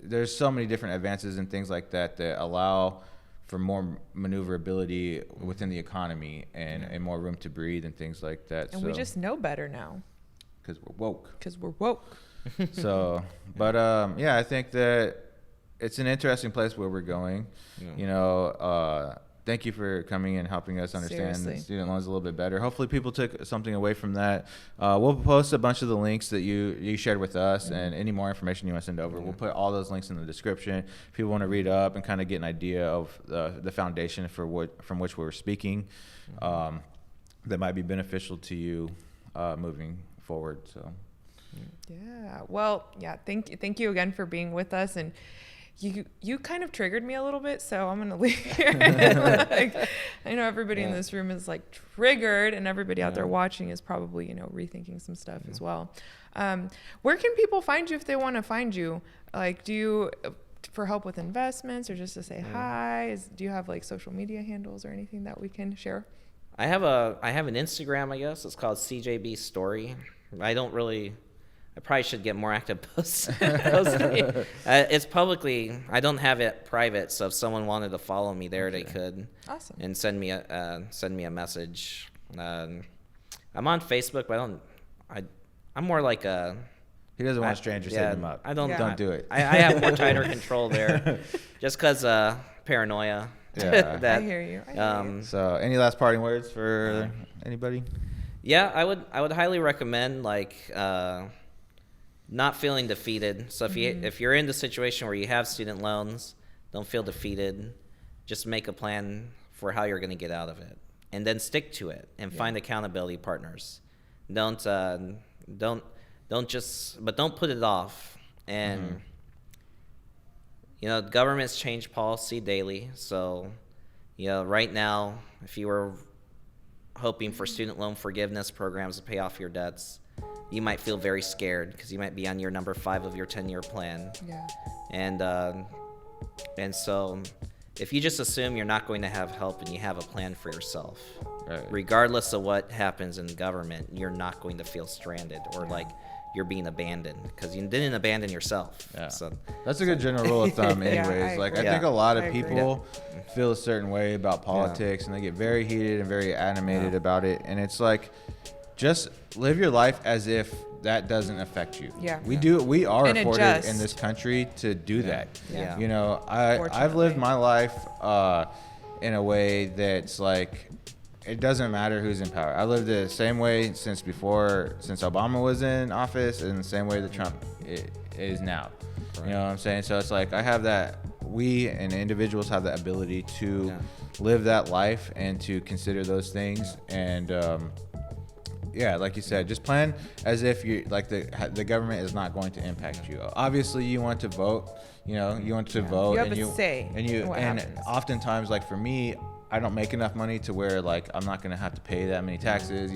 there's so many different advances and things like that allow for more maneuverability within the economy and more room to breathe and things like that. And we just know better now. Because we're woke. So, but I think that it's an interesting place where we're going. You know, thank you for coming and helping us understand student loans a little bit better. Hopefully people took something away from that. We'll post a bunch of the links that you shared with us, and any more information you want to send over. We'll put all those links in the description. If people want to read up and kind of get an idea of the foundation from which we're speaking, that might be beneficial to you moving forward. So, thank you again for being with us. And you kind of triggered me a little bit, so I'm gonna leave here. Like, I know everybody in this room is like triggered, and everybody out there watching is probably rethinking some stuff as well. Where can people find you if they want to find you? Like, do you for help with investments or just to say hi? Do you have like social media handles or anything that we can share? I have an Instagram, I guess. It's called CJB Story. I probably should get more active posting. It's publicly. I don't have it private, so if someone wanted to follow me there, they could. Awesome. And send me a message. I'm on Facebook, but I'm more like a He doesn't want strangers hitting him up. I don't. Yeah. Don't do it. I have more tighter control there, just because paranoia. Yeah. That, I hear you. So, any last parting words for anybody? Yeah, I would highly recommend not feeling defeated. So if you're in the situation where you have student loans, don't feel defeated. Just make a plan for how you're going to get out of it, and then stick to it and find accountability partners. Don't put it off. And governments change policy daily. So right now, if you were hoping for student loan forgiveness programs to pay off your debts, you might feel very scared because you might be on your number 5 of your 10-year plan. Yeah. And so if you just assume you're not going to have help and you have a plan for yourself, regardless of what happens in government, you're not going to feel stranded or like you're being abandoned because you didn't abandon yourself. Yeah. So that's a good general rule of thumb anyways. I think a lot of people feel a certain way about politics and they get very heated and very animated about it. And it's like, just live your life as if that doesn't affect you. Yeah. We are and afforded adjust. in this country to do that. Yeah. I've lived my life in a way that's like, it doesn't matter who's in power. I lived the same way since Obama was in office, and the same way that Trump is now. Right. You know what I'm saying? So it's like I have that. We and individuals have the ability to live that life and to consider those things. And like you said, just plan as if you like the government is not going to impact you. Obviously, you want to vote. You want to vote. You have and a say. And oftentimes, like for me, I don't make enough money to where like I'm not gonna have to pay that many taxes.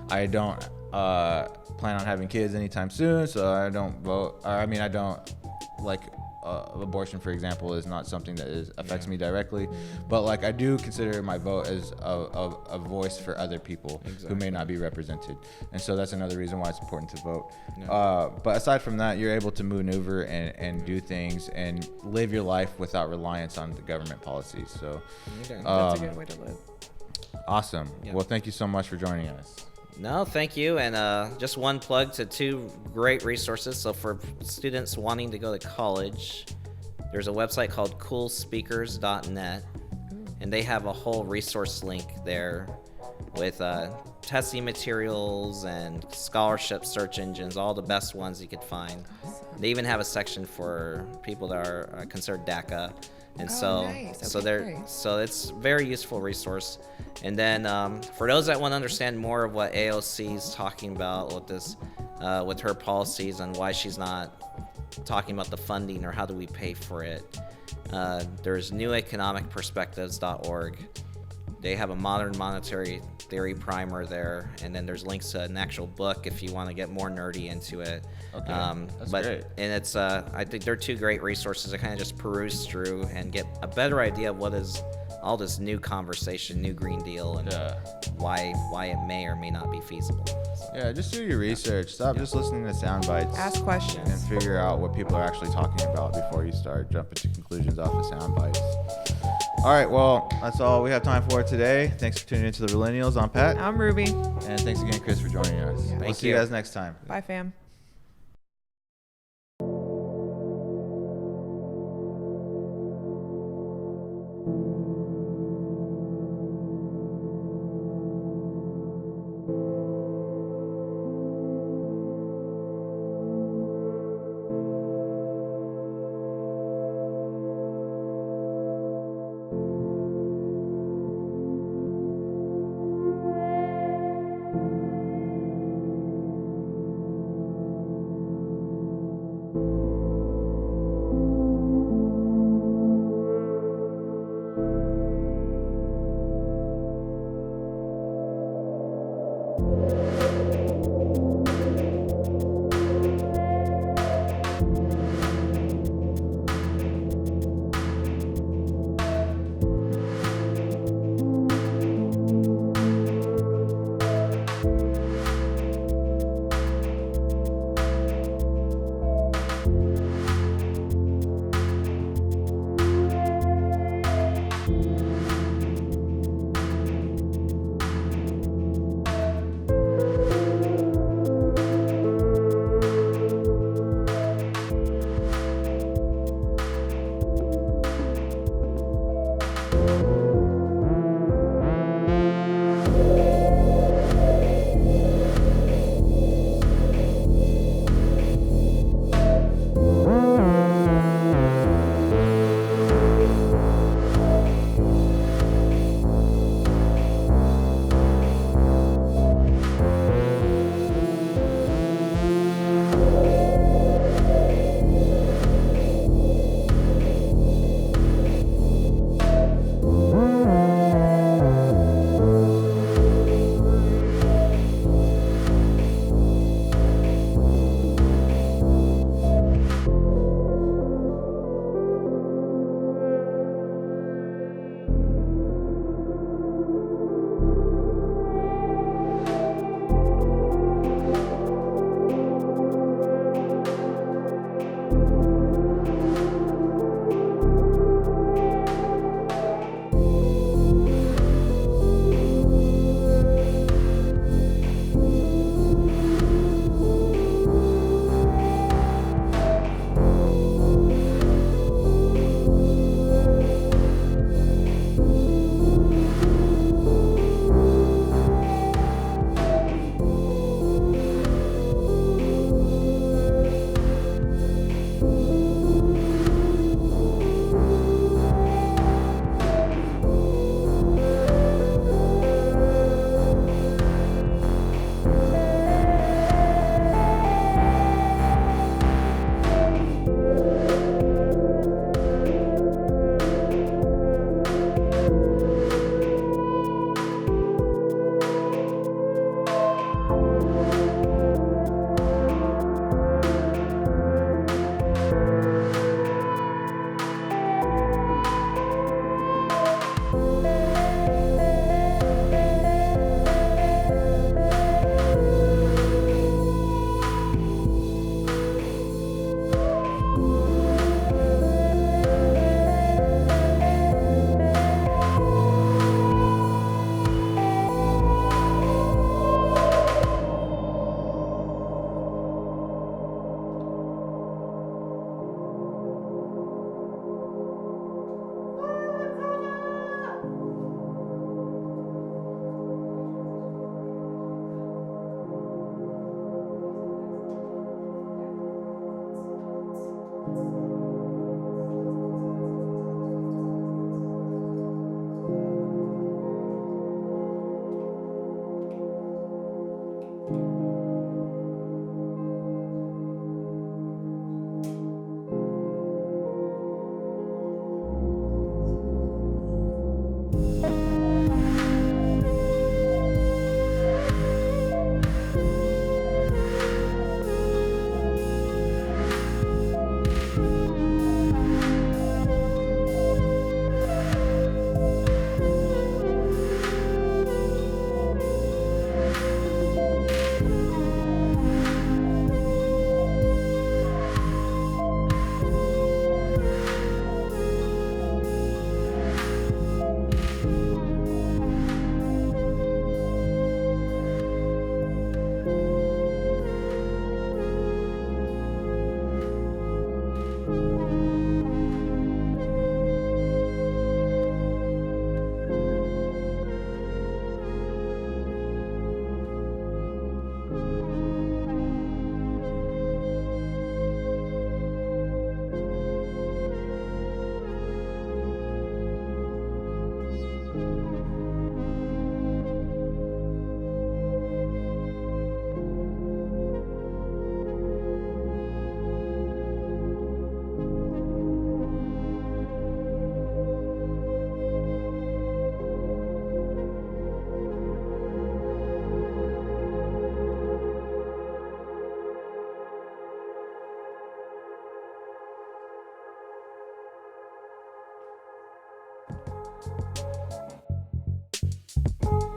I don't plan on having kids anytime soon, so I don't vote. I don't like abortion, for example, is not something that affects me directly, but like I do consider my vote as a voice for other people who may not be represented, and so that's another reason why it's important to vote. But aside from that, you're able to maneuver and do things and live your life without reliance on the government policies. So that's a good way to live. Awesome. Well, thank you so much for joining us. No, thank you. And just one plug to 2 great resources. So for students wanting to go to college, there's a website called coolspeakers.net, and they have a whole resource link there with testing materials and scholarship search engines, all the best ones you could find. Awesome. They even have a section for people that are considered DACA. And nice. so it's a very useful resource. And then for those that want to understand more of what AOC is talking about with her policies and why she's not talking about the funding or how do we pay for it, there's neweconomicperspectives.org. They have a modern monetary theory primer there, and then there's links to an actual book if you want to get more nerdy into it. Okay, that's great. And it's I think they're 2 great resources to kind of just peruse through and get a better idea of what is all this new conversation, new Green Deal, and why it may or may not be feasible. So. Just do your research. Stop just listening to sound bites. Ask questions. And figure out what people are actually talking about before you start jumping to conclusions off of sound bites. All right, well, that's all we have time for today. Thanks for tuning into the Realennials. I'm Pat. I'm Ruby. And thanks again, Chris, for joining us. We'll see you guys next time. Bye, fam.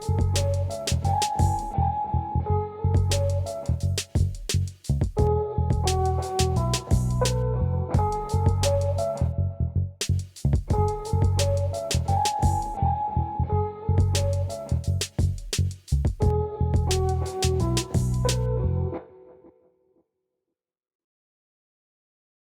you.